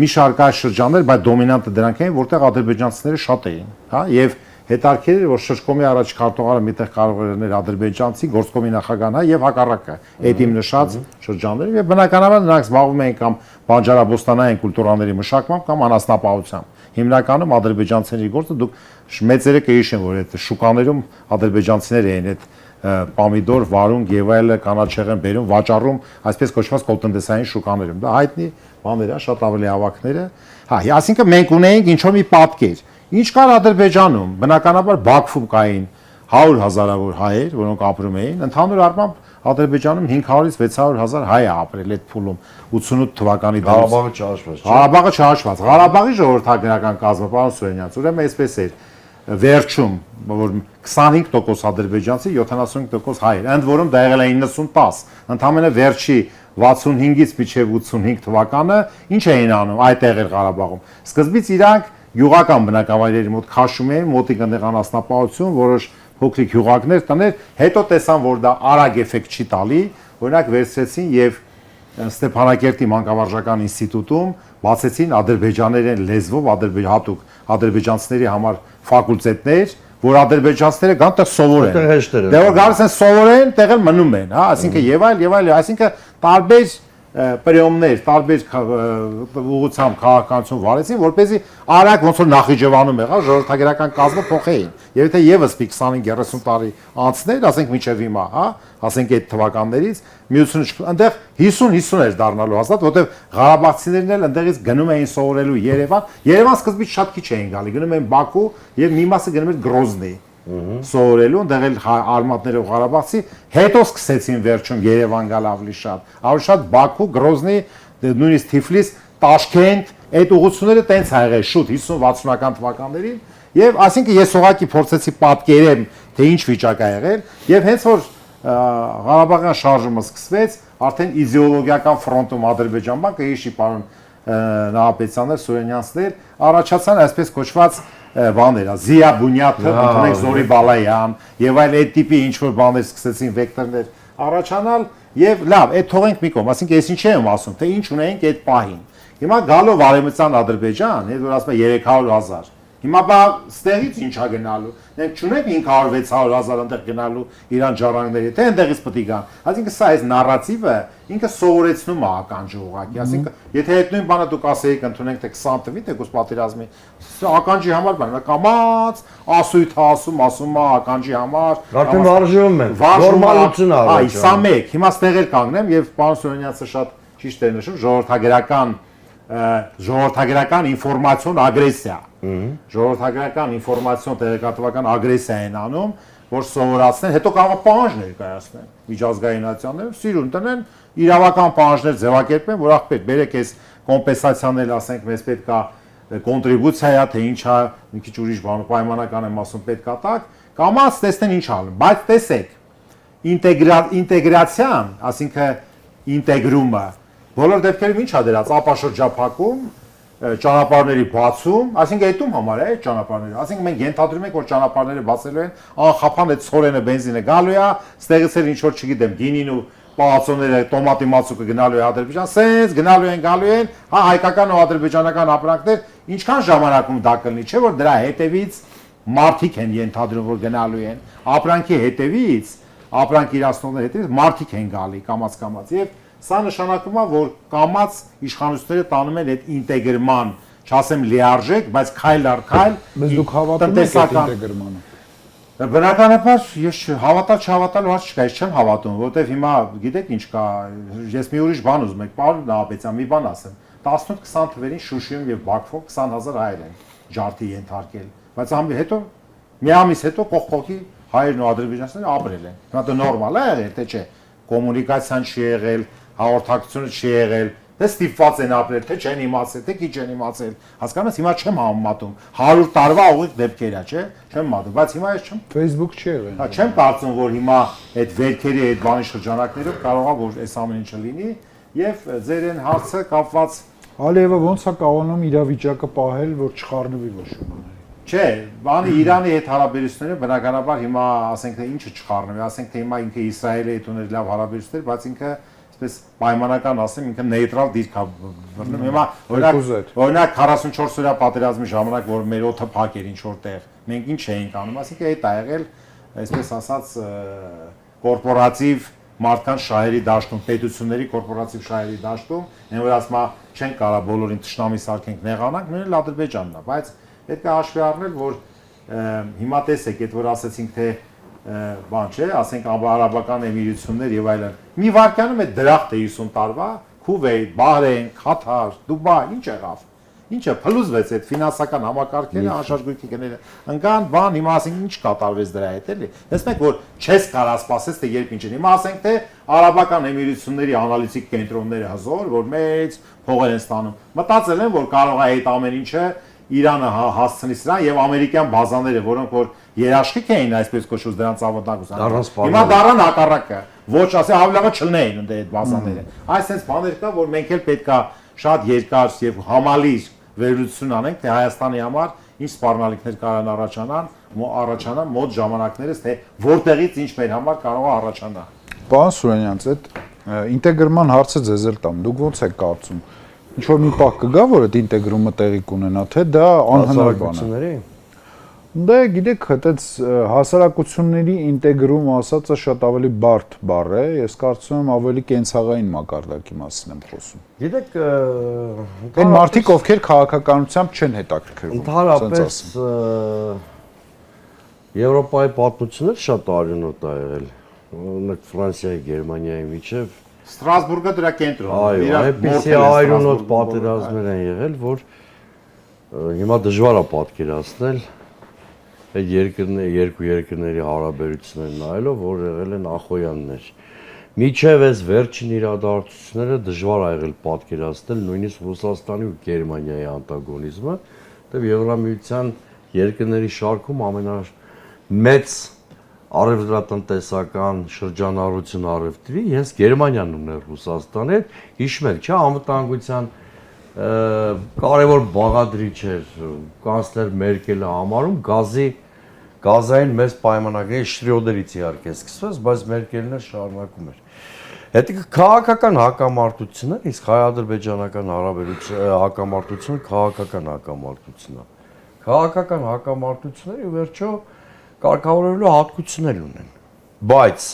Speaker 4: մի շարք այլ շրջաններ, բայց դոմինանտը դրանք էին, որտեղ ադրբեջանցիները շատ էին, հա, եւ հետարքեր էր, որ շրջկոմի առաջ քարտուղարը միտեղ կարող էր լինել ադրբեջանցի, գործկոմի նախագահն հա եւ հակառակը։ Այդ իմ նշած շրջանները եւ բնականաբար նրանք զբաղվում էին կամ բանջարաբոստանային կուլտուրաների մշակմամբ կամ անասնապահությամբ։ Հիմնականում ադրբեջանցիների գործը դուք մեծերը կհիշեն, որ այդ շուկաներում ադրբեջանցիներ էին այդ պամիդոր, վարունգ եւ այլ կանաչեղեն բերում, վաճառում, այսպես կոչված կոլտնտեսային շուկաներում։ Դա հայտնի բաներ է, շատ ավելի ավակները։ Հա, այսինքն մենք ունեինք ինչ-որ մի պատկեր։ Ինչ կար Ադրբեջանում, բնականաբար Բաքվում կային 100,000-ավոր հայեր, որոնք ապրում էին, ընդհանուր առմամբ Ադրբեջանում 500-ից 600,000 հայ է ապրել այդ փուլում 88 թվականի
Speaker 1: Ղարաբաղը չհաշված։
Speaker 4: Ղարաբաղը չհաշված։ Ղարաբաղի ժողովրդագրական կազմը, պարոն Սուրենյանց, ուրեմն այսպես էր վերջում, որ 25% ադրբեջանցի, 75% հայեր, ընդ որում դա եղել է 90-10, ընդհանրապես վերջի 65-ից մինչև 85 թվականը ինչ էին անում այդ եղել Ղարաբաղում։ Սկզբից իրանք յուղական բնակավայրերի մոտ քաշում էին, մոտիկ այնտեղ անասնապահություն, որոշ փոքրիկ յուղակներ տներ, հետո տեսան, որ դա արագ էֆեկտ չի տալի, օրինակ վերցրեցին եւ Ստեփանակերտի մանկավարժական ինստիտուտում բացեցին ադրբեջաներեն լեզվով հատուկ ադրբեջանցիների համար ֆակուլտետներ, որ ադրբեջանցիները գան տեղ սովորեն։ Դե որ գալիս են սովորեն, տեղ էլ մնում են, հա, այսինքն եւ այլ, այսինքն տարբեր պրեոմներ, տարբեր ուղղությամբ քաղաքականություն վարեցին, որպեսզի արագ ոնց որ Նախիջևանում եղավ ժողովրդագրական կազմը փոխեին։ Եվ եթե եւս մի 25-30 տարի անցներ, ասենք մինչև հիմա, հա, ասենք այդ թվականներից միությունը այնտեղ 50-50 էր դառնալու հաստատ, որտեղ ղարաբաղցիներն էլ այնտեղից գնում էին սովորելու Երևան։ Երևան սկզբից շատ քիչ էին գալի, գնում էին Բաքու եւ մի մասը գնում էր Գրոզնի։ Սովորելու, այնտեղ էլ արմատներով Ղարաբաղցի, հետո սկսեցին վերջում Երևան գալ ավելի շատ։ Ավելի շատ Բաքու, Գրոզնի, նույնիսկ Թիֆլիս, Տաշկենտ, այդ ուղղությունները տենց ա եղել շուտ 50-60-ական թվականներին, եւ այսինքն ես ուղղակի փորձեցի պատկերեմ, թե ինչ վիճակ ա եղել, եւ հենց որ Ղարաբաղյան շարժումը սկսվեց, արդեն իդեոլոգիական ֆրոնտում Ադրբեջանban կհիշի պարոն Նահապետյաններ, Սուրենյանցներ, առաջացան այսպես կոչված բաներ, Զիա Բունյաթը, ընդունեք Զորի Բալայան եւ այլ այդ տիպի ինչ որ բաներ սկսեցին վեկտորներ առաջանալ եւ լավ, այդ թողենք մի կողմ, ասենք ես ինչ եմ ասում, թե ինչ ունենք այդ պահին։ Հիմա գալով Արևմտյան Ադրբեջան, հետ որ ասում է 300,000 Հիմա բա ստեղից ինչա գնալու։ Մենք չունենք 500-600,000 այնտեղ գնալու Իրան ժառանգների, թե այնտեղից պետք է գան։ Այսինքն սա այս նարատիվը ինքը սովորեցնում է ականջը ուղղակի։ Այսինքն եթե այդ նույն բանը դուք ասեիք ընդունենք թե 20 տվի թեկուզ պատերազմի, ականջի համար բան, կամած ասույթ ասում է ականջի համար։
Speaker 1: Արդեն վարժվում են։ Նորմալություն ա։
Speaker 4: Այ սա մեկ։ Հիմա ստեղեր կանգնեմ եւ պարոն Սուրենյանցը շատ ճիշտ է նշում, ժողովրդագրական ինֆորմացիոն ագրեսիա։ Ժողովրդագրական ինֆորմացիոն տեղեկատվական ագրեսիա են անում, որ սովորացնեն, հետո կարող պահանջ ներկայացնեն միջազգայինացիաները, սիրուն տնեն իրավական պահանջներ ձևակերպեն, որ ախպետ բերեք այս կոմպենսացիաներ, ասենք, մեզ պետքա կոնտրիբուցիա, թե ինչա, մի քիչ ուրիշ բան, պայմանական եմ ասում, պետքա տակ, կամաց տեսնեն ինչ անում, բայց տեսեք, ինտեգրացիան, ասինքն ինտեգրումը, բոլոր դեպքերում ինչ ա դրած, ապաշրջափակում, ճանապարհների բացում, այսինքն այդում համար է այդ ճանապարհները։ Այսինքն մենք ենթադրում ենք, որ ճանապարհները բացելու են, անխափան այդ ցորենը բենզինը գալու է, ստեղից էլ ինչ որ չգիտեմ, գինին ու պալացոները, տոմատի մածուկը գնալու է Ադրբեջան, սենց գնալու են, հա հայկական ու ադրբեջանական ապրանքներ, ինչքան ժամանակում դա կլինի, չէ՞ որ դրա հետևից մարդիկ են ենթադրում, որ գնալու են, ապրանքի հետևից, ապրանք իրացնողների հետևից մարդիկ են գալի կամաց եւ սա նշանակում է, որ կամաց իշխանությունները տանում են այդ ինտեգրման, չասեմ լիարժեք, բայց քայլ առ քայլ։
Speaker 5: Բայց դուք հավատում եք այդ ինտեգրմանը։
Speaker 4: Բնականաբար ես հավատալ չհավատալ հարց չկա, ես չեմ հավատում, որովհետև հիմա գիտեք ինչ կա, ես մի ուրիշ բան ուզում եք, պարոն Նահապետյան, մի բան ասեմ։ 18-20 թվերին Շուշիում եւ Բաքվում 20,000 հայեր են ջարդի ենթարկել, բայց հետո մի ամիս հետո կողքողի հայերն ու ադրբեջանցիները ապրել են։ Հիմա դա նորմալ է եղել, թե չէ։ Կոմունիկացիան չի եղել, հաղորդակցությունը չի եղել, թե ստիպված են ապրել, թե չեն իմացել, թե քիչ են իմացել։ Հասկանաս, հիմա չեմ համեմատում 100 տարվա ուղիղ դեպքեր է, չէ՞։ Չեմ մատում, բայց հիմա ես չեմ
Speaker 5: Facebook չի եղել։
Speaker 4: Հա, չեմ կարծում, որ հիմա այդ վերքերի, այդ բանի շրջանակներով կարող է որ այս ամեն ինչը լինի եւ ձեր այն հարցը կապված
Speaker 5: Ալիևը ոնց է կարողանում իրավիճակը պահել, որ չխառնվի ոչ ոք։
Speaker 4: Չէ, բանի Իրանի հետ հարաբերությունները բնականաբար հիմա ասենք թե ինչը չխառնվի, ասենք թե հիմա ինքը Իսրայելի հետ ուներ լավ հարաբերություններ, բայց ինքը այսպես պայմանական ասեմ, ինքը նեյտրալ դիրք է բռնում։ Հիմա օրինակ 44 օրյա պատերազմի ժամանակ, որ մեր օդը փակ էր ինչ որտեղ, մենք ինչ էինք անում, ասենք այդ ա եղել, այսպես ասած, կորպորատիվ մարդկանց շահերի դաշտում, պետությունների կորպորատիվ շահերի դաշտում, այն որ ասում չեն կարող բոլորին թշնամի սարքենք նեղանանք, նույնիսկ Ադրբեջանն է, բայց պետք է հաշվի առնել, որ հիմա տեսեք, այդ որ ասեցինք թե բան չէ, ասենք Արաբական Էմիրություններ եւ այլն։ Մի վարկյանում է դրախտ է 50 տարվա, Քուվեյթ, Բահրեյն, Քաթար, Դուբայ, ինչ եղավ։ Ինչը փլուզվեց այդ ֆինանսական համակարգերը, անշարժ գները ընկան, բան, հիմա ասենք ինչ կատարվեց դրա հետ էլի։ Տեսնեք, որ չես կարող սպասես թե երբ ինչ են։ Հիմա ասենք թե Արաբական Էմիրությունների անալիտիկ կենտրոնները հզոր, որ մեծ փողեր են ստանում։ Մտածել են, որ կարող է այդ ամեն ինչը Իրանը հասցնի սրան եւ ամերիկյան բազաները, որոնք որ երաշխիք էին այսպես կոչված դրանց ավանդակության։ Հիմա դառան հակառակը։ Ոչ, ասե ավելի լավ չլնեին ընդ այդ բազաները։ Այսպես բաներ կա, որ մենք էլ պետքա շատ երկար եւ համալիր վերլուծություն անենք, թե Հայաստանի համար ինչ սպառնալիքներ կարան առաջանան մոտ ժամանակներս, թե որտեղից ինչ մեր համար կարող է առաջանալ։
Speaker 5: Պարոն Սուրենյանց, այդ ինտեգրման հարցը ձեզ էլ տամ։ Դուք ոնց եք կարծում։ Ինչ որ մի պահ կգա, որ այդ ինտեգրումը տեղի կունենա, թե դա անհնար բան է։ Դե գիտեք, այդպես հասարակությունների ինտեգրում ասածը շատ ավելի բարդ բառ է, ես կարծում եմ ավելի կենցաղային մակարդակի մասին եմ խոսում։
Speaker 1: Գիտեք,
Speaker 5: այն մարդիկ, ովքեր քաղաքականությամբ չեն հետաքրքրվում,
Speaker 1: ընդհանրապես Եվրոպայի պատմությունները շատ արյունոտ ա եղել։ Օրինակ Ֆրանսիայի, Գերմանիայի միջև
Speaker 4: Ստրասբուրգը դրա կենտրոնն է։
Speaker 1: Այո, այդպիսի արյունոտ պատերազմներ են եղել, որ հիմա դժվար է պատկերացնել այդ երկու երկրների հարաբերությունները նայելով, որ եղել են ախոյաններ։ Միջև այս վերջին իրադարձությունները դժվար ա եղել պատկերացնել նույնիսկ Ռուսաստանի ու Գերմանիայի անտագոնիզմը, որտեղ Եվրամիության երկրների շարքում ամենամեծ արևելատնտեսական շրջանառություն առևտրի հենց Գերմանիան ուներ Ռուսաստանի հետ, հիշում եք, չէ՞, անվտանգության կարևոր բաղադրիչ էր կանցլեր Մերկելը համարում գազային մեծ պայմանագրերի Շրյոդերից իհարկե սկսվեց, բայց Մերկելն էլ շարունակում էր։ Հետո քաղաքական հակամարտություններ, իսկ հայ-ադրբեջանական հակամարտությունը քաղաքական հակամարտությունն է։ Քաղաքական հակամարտությունները վերջո կարգավորելու հատկություններ ունեն։ Բայց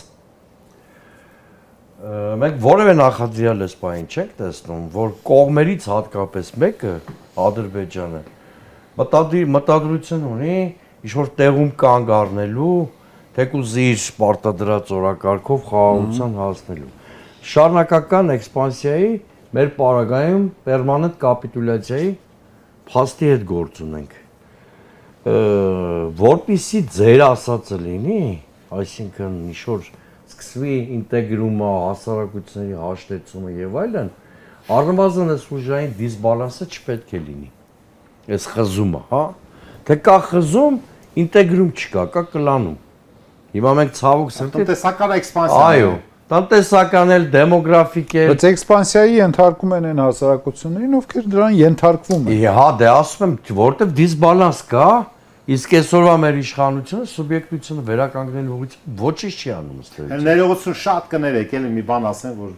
Speaker 1: մենք որևէ նախադրյալ այս բանին չենք տեսնում, որ կողմերից հատկապես մեկը Ադրբեջանը մտադրություն ունի ինչ-որ տեղում կանգ առնելու, թեկուզ իր պարտադրած օրակարգով խաղաղության հասնելու։ Շարունակական էքսպանսիայի մեր պարագայում պերմանենտ կապիտուլյացիայի փաստի հետ գործ ունենք։ Որպեսզի ձեր ասածը լինի, այսինքն ինչ-որ սկսվի ինտեգրումը, հասարակությունների հաշտեցումը եւ այլն, առնվազն այս ուժային դիսբալանսը չպետք է լինի։ Այս խզումը, հա։ Թե կա խզում, ինտեգրում չկա, կա կլանում։ Հիմա մենք ցավոք սրտի
Speaker 4: տնտեսական էքսպանսիա։
Speaker 1: Այո, տնտեսական էլ, դեմոգրաֆիկ էլ։
Speaker 5: Բայց էքսպանսիայի ենթարկում են այն հասարակություններին, ովքեր դրան ենթարկվում են։
Speaker 1: Հա, դե ասում եմ, որտեվ դիսբալանս կա, իսկ այսօրվա մեր իշխանությունը սուբյեկտությունը վերականգնելու ուղղությամբ ոչինչ չի անում ըստ։
Speaker 4: Ներողություն շատ կներեք, էլի մի բան ասեմ, որ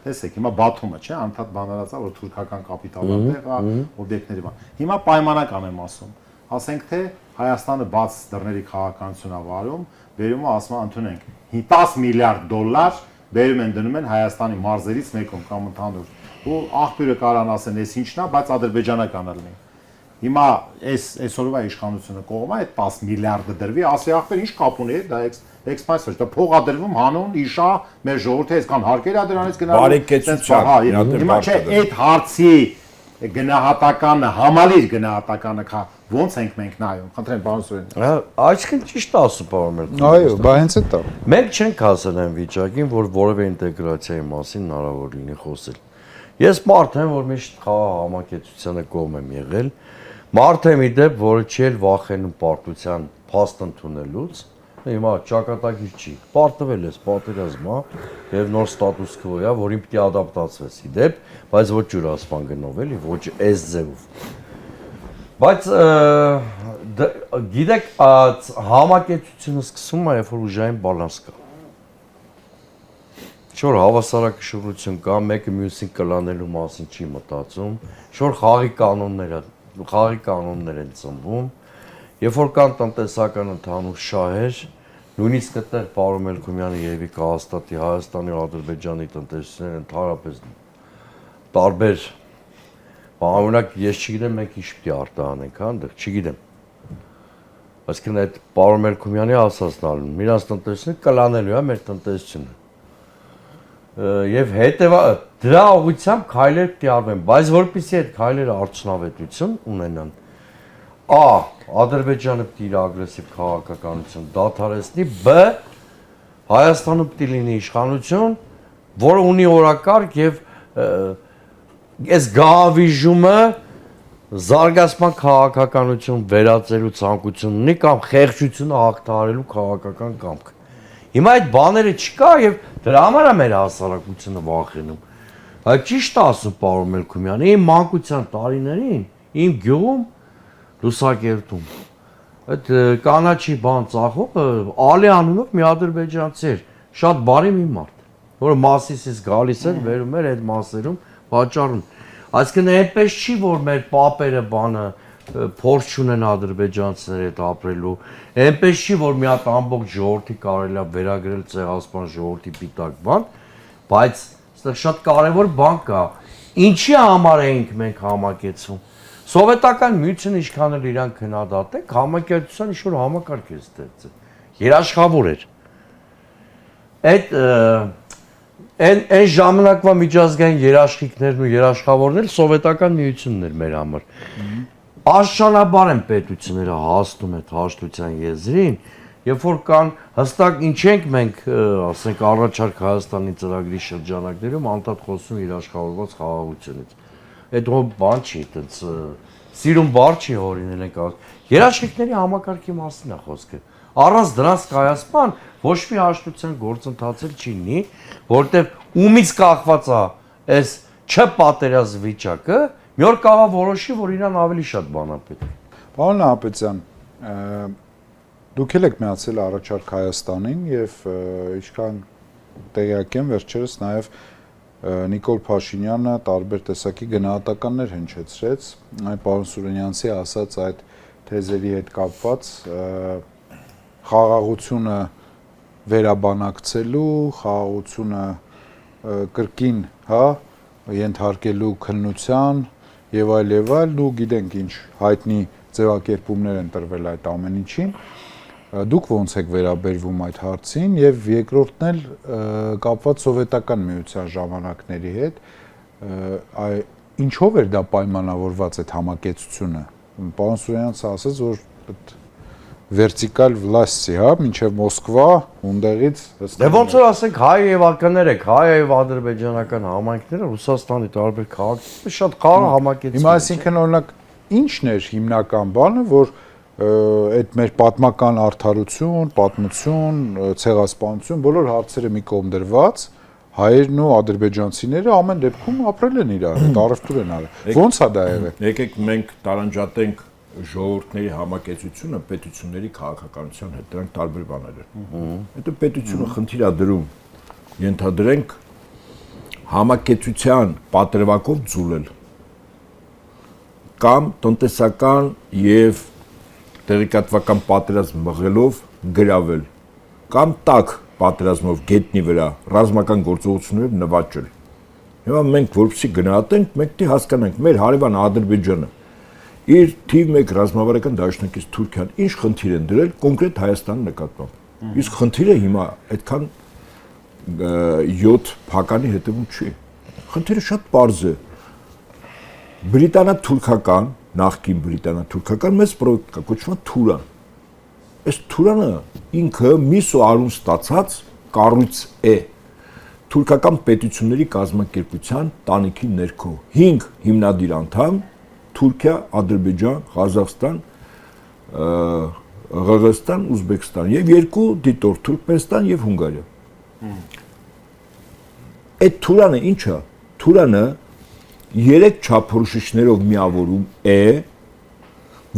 Speaker 4: տեսեք, հիմա Բաթումը, չէ, անդադ բանալացա, որ թուրքական կապիտալը տեղա, օբյեկտների բան։ Հիմա պայմանական եմ ասում։ Ասենք թե Հայաստանը բաց դռների քաղաքականություն ա վարում, բերում է ասում ընդունենք 10 միլիարդ դոլար բերում են դնում են Հայաստանի մարզերից մեկում կամ ընդհանուր։ Ու աղբյուրը կարան ասեն, էս ինչն է, բայց ադրբեջանական լինի։ Հիմա այսօրվա իշխանությունը կողմը այդ 10 միլիարդը դրվի, ասի ախպեր ինչ կապ ունի, դա էքսպանսիա, դա փող ա դրվում հանուն իշա մեր ժողովրդի այսքան հարկեր ա դրանից գնալու։
Speaker 2: Բարեկեցության,
Speaker 4: հիմա չէ, այդ հարցի գնահատականը, համալիր գնահատականը ոնց ենք մենք նայում։ Խնդրեմ, պարոն Սուրեն։
Speaker 1: Այսինքն ճիշտ ասում պարոն։
Speaker 5: Այո, բա հենց է դա։
Speaker 1: Մենք չենք հասել այն վիճակին, որ որևէ ինտեգրացիայի մասին հնարավոր լինի խոսել։ Ես մարդ եմ, որ միշտ խաղաղ համակեցությանը կողմ եմ եղել։ Մարդ եմ իդեպ, որը չի էլ վախենում պարտության փաստ ընդունելուց։ Հիմա ճակատագիր չի։ Պարտվել ես պատերազմա եւ նոր ստատուս քվո է, որին պիտի ադապտացվես իդեպ, բայց ոչ յուրասպան գնով էլի, ոչ այս ձևով։ Բայց գիտեք, համակեցությունը սկսվում է, երբ որ ուժային բալանս կա։ Շոր հավասարակշռություն կա, մեկը մյուսին կլանելու մասին չի մտածում, շոր խաղի կանոններ են ծնվում, երբ որ կան տնտեսական ընդհանուր շահեր, նույնիսկ այդտեղ պարոն Մելքումյանը երևի կհաստատի Հայաստանի ու Ադրբեջանի տնտեսությունները ընդհանրապես տարբեր, օրինակ ես չգիտեմ մենք ինչ պիտի արտահանենք, հա, այնտեղ չգիտեմ։ Այսինքն այդ պարոն Մելքումյանի ասածն ալուն, իրանց տնտեսությունը կլանելու է մեր տնտեսությունը։ Եվ դրա ուղղությամբ քայլեր պիտի արվեն, բայց որպեսզի այդ քայլերը արդյունավետություն ունենան, Ադրբեջանը պիտի իր ագրեսիվ քաղաքականություն դադարեցնի, բ. Հայաստանը պիտի լինի իշխանություն, որը ունի օրակարգ եւ այս գահավիժումը զարգացման քաղաքականություն վերածելու ցանկություն ունի կամ խեղճությունը հաղթահարելու քաղաքական կամք։ Հիմա այդ բաները չկա եւ դրա համար է մեր հասարակությունը վախենում։ Այդ ճիշտ ասում պարոն Մելքումյանը, իմ մանկության տարիներին իմ գյուղում Լուսակերտում այդ կանաչի բան ծախողը Ալի անունով մի ադրբեջանցի էր, շատ բարի մի մարդ, որը Մասիսից գալիս էր, վերում էր այդ մասերում վաճառում։ Այսինքն այնպես չի, որ մեր պապերը բանը փորձ չունեն ադրբեջանցիների հետ ապրելու, այնպես չի, որ մի հատ ամբողջ ժողովրդի կարելի է վերագրել ցեղասպան ժողովրդի պիտակ բան, բայց այստեղ շատ կարևոր բան կա։ Ինչի համար ենք մենք համակեցվում։ Սովետական միությունը ինչքան էլ իրան քննադատենք, համակերպության ինչ-որ համակարգ է ստեղծել։ Երաշխավոր էր։ Այն ժամանակվա միջազգային երաշխիքներն ու երաշխավորները սովետական միությունն էր մեր համար։ Աշխանաբար են պետությունները հասնում այդ հաշտության եզրին երբ որ կան հստակ ինչ ենք մենք, ասենք, առաջարկ Հայաստանի ծրագրի շրջանակներում անդադ խոսում երաշխավորված խաղաղությունից։ Այդ բան չի, այդպես սիրուն բառ չի հորինել ենք ասում։ Երաշխիքների համակարգի մասին է խոսքը։ Առանց դրանց կայացման ոչ մի հաշտության գործընթացել չի լինի, որտեղ ումից կախված է այս չպատերազմ վիճակը, մի օր կարող որոշի, որ իրան ավելի շատ բան է պետք։
Speaker 5: Պարոն Նահապետյան, դուք եք միացել առաջարկ Հայաստանին եւ ինչքան տեղյակ եմ վերջերս նաեւ Նիկոլ Փաշինյանը տարբեր տեսակի գնահատականներ հնչեցրեց այն պարոն Սուրենյանցի ասած այդ թեզերի հետ կապված խաղաղությունը վերաբանակցելու, խաղաղությունը կրկին, հա, ենթարկելու քննության եւ այլ, ու գիտենք ինչ հայտնի ձևակերպումներ են տրվել այդ ամեն ինչին։ Դուք ոնց եք վերաբերվում այդ հարցին եւ երկրորդն էլ կապված սովետական միության ժամանակների հետ, ինչով էր դա պայմանավորված այդ համակեցությունը։ Պարոն Սուրյանցը ասաց, որ վերտիկալ վլաստի, հա, մինչև Մոսկվա, ունդեղից
Speaker 1: Դե ոնց որ ասենք հայ եւ ականեր եք, հայ եւ ադրբեջանական համայնքները Ռուսաստանի տարբեր քաղաքներում շատ խաղաղ համակեցում։
Speaker 5: Հիմա այսինքն օրինակ ի՞նչն էր հիմնական բանը, որ այդ մեր պատմական արդարություն, պատմություն, ցեղասպանություն, բոլոր հարցերը մի կողմ դրված, հայերն ու ադրբեջանցիները ամեն դեպքում ապրել են իրար, տարեվտուր են արել։ Ոնց է դա եղել։
Speaker 2: Եկեք մենք տարանջատենք ժողովուրդների համակեցությունը պետությունների քաղաքականության հետ, դրանք տարբեր բաներ են։ Հետո պետությունը խնդիր է դրում, ենթադրենք համակեցության պատրվակով ձուլել կամ տնտեսական եւ տեղեկատվական պատերազմ մղելով գրավել կամ տաք պատերազմով գետնի վրա ռազմական գործողություններով նվաճել։ Հիմա մենք որպեսզի գնահատենք, մենք պետք է հասկանանք մեր հարևան Ադրբեջանը իր թիվ 1 ռազմավարական դաշնակից Թուրքիան ինչ խնդիր են դրել կոնկրետ Հայաստանի նկատմամբ։ Իսկ խնդիրը հիմա այդքան 7 փականի հետևում չի։ Խնդիրը շատ պարզ է։ Բրիտանա-թուրքական, նախկին բրիտանա-թուրքական մեծ պրոյեկտ կա, կոչվում է Թուրան։ Այս Թուրանը ինքը միս ու արուն ստացած կառույց է թուրքական պետությունների կազմակերպության տանիքի ներքո 5 հիմնադիր անդամ Թուրքիա, Ադրբեջան, Ղազախստան, Ղրղստան, Ուզբեկստան եւ 2 դիտոր Թուրքմենստան եւ Հունգարիա։ Այդ Թուրանը ի՞նչ է։ Թուրանը 3 չափորոշիչներով միավորում է,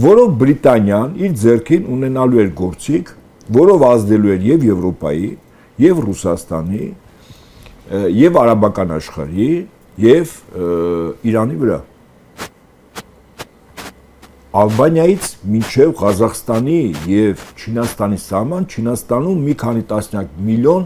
Speaker 2: որով Բրիտանիան իր ձեռքին ունենալու էր գործիք, որով ազդելու էր եւ Եվրոպայի, եւ Ռուսաստանի, եւ արաբական աշխարհի, եւ Իրանի վրա։ Ալբանիայից մինչև Ղազախստանի եւ Չինաստանի սահման Չինաստանում մի քանի տասնյակ միլիոն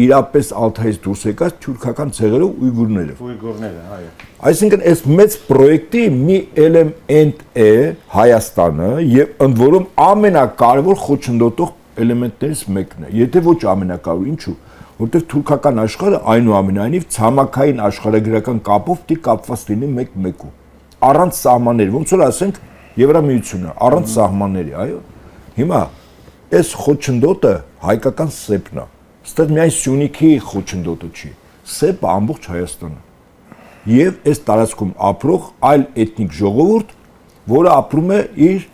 Speaker 2: իրապես Ալթայից դուրս եկած թուրքական ցեղերով ուйգուրներով։
Speaker 4: Ուйգուրները, այո։
Speaker 2: Այսինքն այս մեծ պրոյեկտի մի էլեմենտ է Հայաստանը եւ ընդ որում ամենակարևոր խոչընդոտող էլեմենտներից մեկն է։ Եթե ոչ ամենակարևոր, ինչու՞։ Որտեղ թուրքական աշխարհը այնուամենայնիվ ցամաքային աշխարհագրական կապով դի կապված լինի մեկ-մեկու։ Առանց սահմանների, ոնց որ ասենք Եվրամիությունը, առանց սահմանների, այո։ Հիմա այս խոչընդոտը հայկական սեպն է։ Ստեղ միայն Սյունիքի խոչընդոտը չի։ Սեպը ամբողջ Հայաստանը։ Եվ այս տարածքում ապրող այլ էթնիկ ժողովուրդ, որը ապրում է իր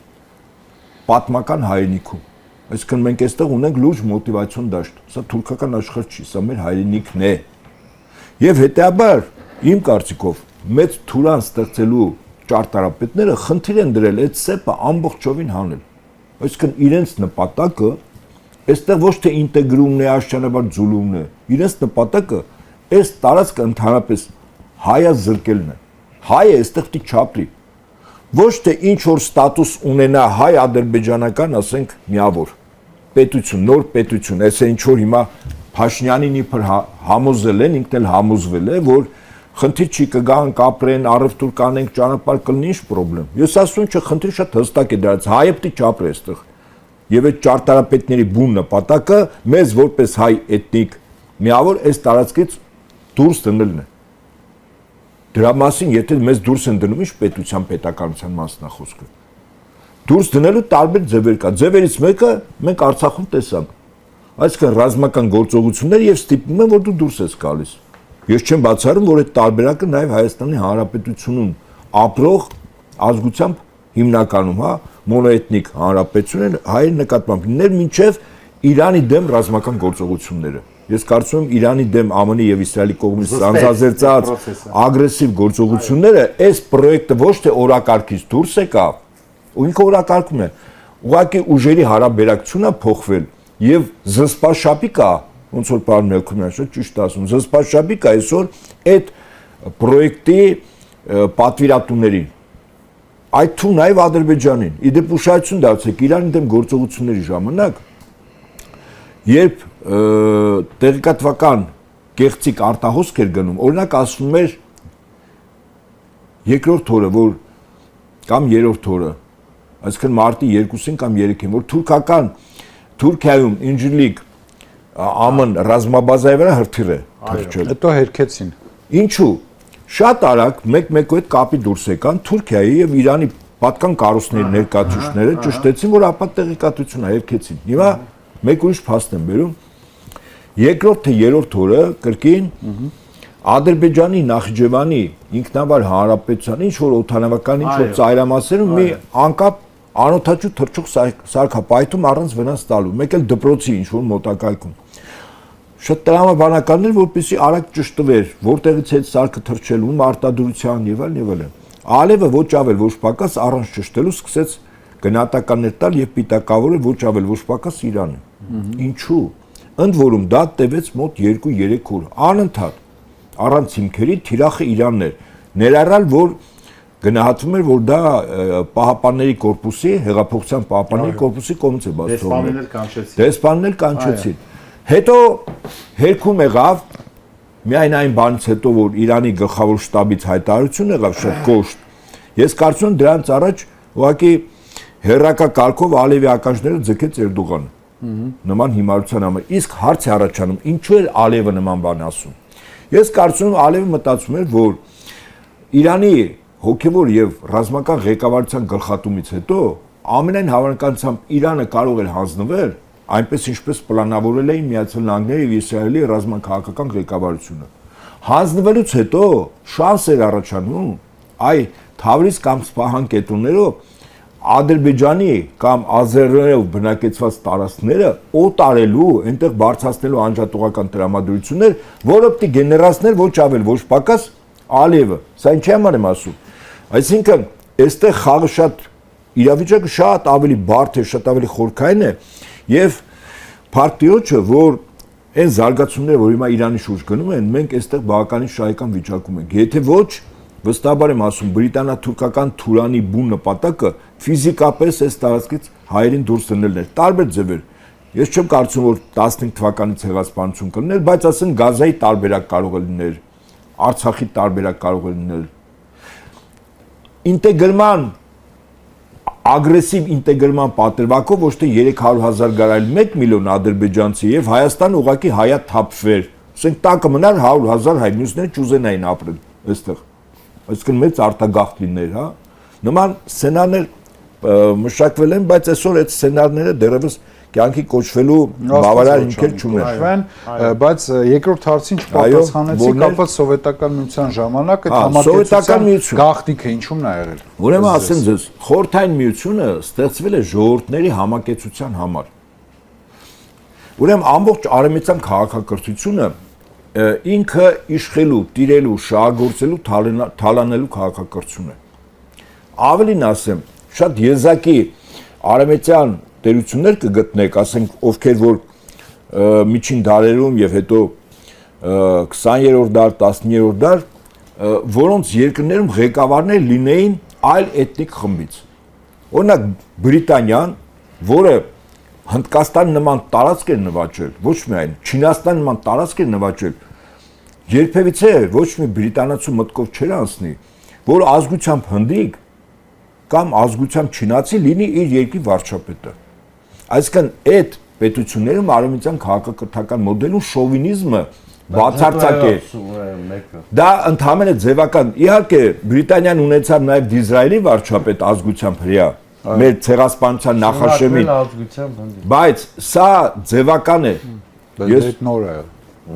Speaker 2: պատմական հայրենիքում։ Այսինքն մենք այստեղ ունենք լուրջ մոտիվացիոն դաշտ։ Սա թուրքական աշխարհ չի, սա մեր հայրենիքն է։ Եվ հետեւաբար իմ կարծիքով մեծ Թուրան ստեղծելու ճարտարապետները խնդիր են դրել այդ սեպը ամբողջովին հանել։ Այսինքն իրենց նպատակը այստեղ ոչ թե ինտեգրումն է, աշճանաբար ձուլումն է, իրենց նպատակը այս տարածքը ընդհանրապես հայազրկելն է։ Հայը այստեղ պիտի չապրի։ Ոչ թե ինչ որ ստատուս ունենա հայ-ադրբեջանական, ասենք, միավոր պետություն, նոր պետություն, այսինքն ինչ որ հիմա Փաշինյանին իբր համոզել են, ինքն էլ համոզվել է, որ խնդիր չի կգան, կապրեն, առևտուր կանենք, ճանապարհ կլինի, ինչ խնդրեմ։ Ես ասում եմ, խնդիրը շատ հստակ է դրանց, հայը պիտի չապրի այստեղ։ Եվ այդ ճարտարապետների բուն նպատակը մեզ որպես հայ էթնիկ միավոր այս տարածքից դուրս դնելն է։ Դրա մասին, եթե մեզ դուրս են դնում, ինչ պետության պետականության մասն է խոսքը։ դուրս դնելու տարբեր ձևեր կա։ Ձևերից մեկը մենք Արցախում տեսանք։ Այսինքն ռազմական գործողություններ եւ ստիպում են, որ դու դուրս ես գալիս։ Ես չեմ բացառում, որ այդ տարբերակը նաեւ Հայաստանի Հանրապետությունում ապրող ազգությամբ հիմնականում, հա, մոնոէթնիկ հանրապետություն են հայերի նկատմամբ լինել մինչեւ Իրանի դեմ ռազմական գործողությունները։ Ես կարծում եմ Իրանի դեմ ԱՄՆ-ի եւ Իսրայելի կողմից սանձազերծած ագրեսիվ գործողությունները այս պրոյեկտը ոչ թե օրակարգից դուրս եկավ, ու ինքը օրակարգում է։ Ուղղակի ուժերի հարաբերակցությունը փոխվել եւ զսպաշապի կա, ոնց որ պարոն Մելքումյանը շատ ճիշտ ասում, զսպաշապի կա այսօր այդ պրոյեկտի պատվիրատուներին։ Այդ թու նաեւ Ադրբեջանին։ Իդեպ ուշադրություն դարձեք Իրանի դեմ գործողությունների ժամանակ, երբ տեղեկատվական կեղծիկ արտահոսք էր գնում, օրինակ ասվում էր երկրորդ օրը, որ կամ երրորդ օրը, այսինքն մարտի 2-ին կամ 3-ին, որ Թուրքիայում Ինջլիկ ԱՄՆ ռազմաբազայի վրա հրթիռ է թռչել։
Speaker 5: Հետո հերքեցին։
Speaker 2: Ինչու՞։ Շատ արագ մեկ-մեկու հետ կապի դուրս եկան Թուրքիայի եւ Իրանի պատկան կառույցների ներկայացուցիչները ճշտեցին, որ ապա տեղեկատվություն հերքեցին։ Հիմա մեկ ուրիշ փաստ եմ բերում։ Երկրորդ թե երրորդ օրը կրկին Ադրբեջանի Նախիջևանի ինքնավար հանրապետության ինչ որ օդանավական ինչ որ ծայրամասերում մի անկապ անօթաչու թռչող սարքապայթում առանց վնաս տալու, մեկ էլ դպրոցի ինչ որ մոտակայքում։ Շատ տրամաբանականներ, որպեսզի արագ ճշտվեր, որտեղից այդ սարքը թռչել, ում արտադրության եւ այլն եւ այլն։ Ալևը ոչ ավել ոչ պակաս առանց ճշտելու սկսեց գնահատականներ տալ եւ պիտակավորել ոչ ավել ոչ պակաս Իրանը։ Ինչու՞։ Ընդ որում դա տևեց մոտ 2-3 օր, անընդհատ առանց հիմքերի թիրախը Իրանն էր։ Ներառյալ որ գնահատվում էր, որ դա պահապանների կորպուսի, հեղափոխության պահապանների կորպուսի կողմից է բացվում։ Դեսպաններ կանչեցին։ Հետո հերքում եղավ միայն այն բանից հետո, որ Իրանի գլխավոր շտաբից հայտարարություն եղավ շատ կոշտ։ Ես կարծում եմ դրանց առաջ ուղղակի հերրակա կարգով Ալիևի ականջները ձգեց Էրդողանը։ Նման հիմարության համար։ Իսկ հարց է առաջանում, ինչու էր Ալիևը նման բան ասում։ Ես կարծում եմ Ալիևը մտածում էր, որ Իրանի հոգևոր եւ ռազմական ղեկավարության գլխատումից հետո ամենայն հավանականությամբ Իրանը կարող էր հանձնվել այնպես ինչպես պլանավորել էին Միացյալ Նահանգները եւ Իսրայելի ռազմաքաղաքական ղեկավարությունը։ Հանձնվելուց հետո շանս էր առաջանում այ Թավրիզ կամ Սպահան կետոններով Ադրբեջանի կամ Ազերբայջանով բնակեցված տարածքները օտարելու, այնտեղ բարձրացնելու անջատողական տրամադրություններ, որը պետք է գեներացներ ոչ ավել ոչ պակաս Ալիևը։ Սա ինչի համար եմ ասում։ Այսինքն, այստեղ խաղը շատ իրավիճակը շատ ավելի բարդ է, շատ ավելի խորքային է եւ Փարտիոչը, որ այն զարգացումները, որ հիմա Իրանի շուրջ գնում են, մենք այստեղ բավականին շահեկան վիճակում ենք։ Եթե ոչ, վստահաբար եմ ասում, բրիտանա-թուրքական Թուրանի բուն նպատակը ֆիզիկապես այս տարածքից հայերին դուրս դնելն էր, տարբեր ձևեր։ Ես չեմ կարծում, որ 15 թվականից ցեղասպանություն կլիներ, բայց ասեն Գազայի տարբերակ կարող է լինել, Արցախի տարբերակ կարող է լինել։ Ինտեգրման ագրեսիվ ինտեգրման պատրվակով ոչ թե 300,000 գար, այլ 1 միլիոն ադրբեջանցի եւ Հայաստան ուղղակի հայա թափվեր։ Ասենք տակը մնար 100,000 հայ, մյուսները չուզենային ապրել այստեղ։ Այսինքն մեծ արտագաղթ լիներ, հա։ Նման սցենարներ մշակվել են, բայց այսօր այդ սցենարները դեռևս կյանքի կոչվելու բավարար հիմքեր չունեն։
Speaker 5: Բայց երկրորդ հարցին չպատասխանեցի կապված սովետական միության ժամանակ այդ
Speaker 2: համակեցության
Speaker 5: գաղտնիքը ինչու՞մն է եղել։
Speaker 2: Ուրեմն ասեմ ձեզ, Խորհրդային միությունը ստեղծվել է ժողովուրդների համակեցության համար։ Ուրեմն ամբողջ արևմտյան քաղաքակրթությունը ինքը իշխելու, տիրելու, շահագործելու, թալանելու քաղաքակրթություն է։ Ավելին ասեմ, շատ եզակի արևմտյան տերություններ կգտնեք, ասենք ովքեր որ միջին դարերում եւ հետո 20-րդ դար, 19-րդ դար, որոնց երկրներում ղեկավարներ լինեին այլ էթնիկ խմբից։ Օրինակ Բրիտանիան, որը Հնդկաստան նման տարածք էր նվաճել, ոչ միայն Չինաստան նման տարածք էր նվաճել, երբևիցե ոչ մի բրիտանացու մտքով չէր անցնի, որ ազգությամբ հնդիկ կամ ազգությամբ չինացի լինի իր երկրի վարչապետը։ Այսինքն այդ պետություններում արևմտյան քաղաքակրթական մոդելում շովինիզմը բացարձակ է։ Դա ընդհանրապես ձևական։ Իհարկե Բրիտանիան ունեցավ նաև Իսրայելի վարչապետ ազգությամբ հրեա, մեր ցեղասպանության նախաշեմին,
Speaker 1: ազգությամբ հանդիպ։
Speaker 2: բայց սա ձևական է։
Speaker 5: Ես նոր է։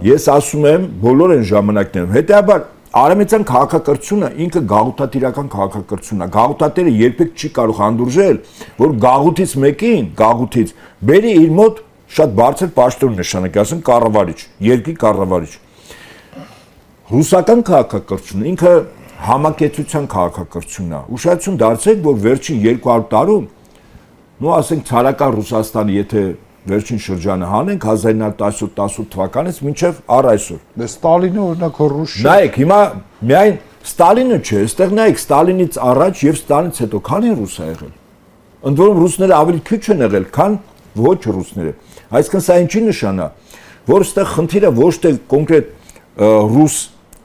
Speaker 2: Ես ասում եմ, բոլոր են ժամանակներում։ Հետեւաբար Արևմտյան քաղաքակրթությունը ինքը գաղութատիրական քաղաքակրթությունն է։ Գաղութատերը երբեք չի կարող հանդուրժել, որ գաղութից մեկին, գաղութից բերի իր մոտ շատ բարձր պաշտոն նշանակի, ասենք կառավարիչ, երկրի կառավարիչ։ Ռուսական քաղաքակրթությունը ինքը համակեցության քաղաքակրթությունն է։ Ուշադրություն դարձրեք, որ վերջին 200 տարում, նո ասենք ցարական Ռուսաստանը, եթե վերջին շրջանը հանենք 1918 թվականից մինչև առ այսօր։
Speaker 5: Դե Ստալինը օրինակ ռուս չէ։
Speaker 2: Նայեք, հիմա միայն Ստալինը չէ, այստեղ նայեք Ստալինից առաջ եւ Ստալինից հետո քանի ռուս է եղել։ Ընդ որում ռուսները ավելի քիչ են եղել, քան ոչ ռուսները։ Այսինքն սա ինչի նշան է, որ այստեղ խնդիրը ոչ թե կոնկրետ ռուս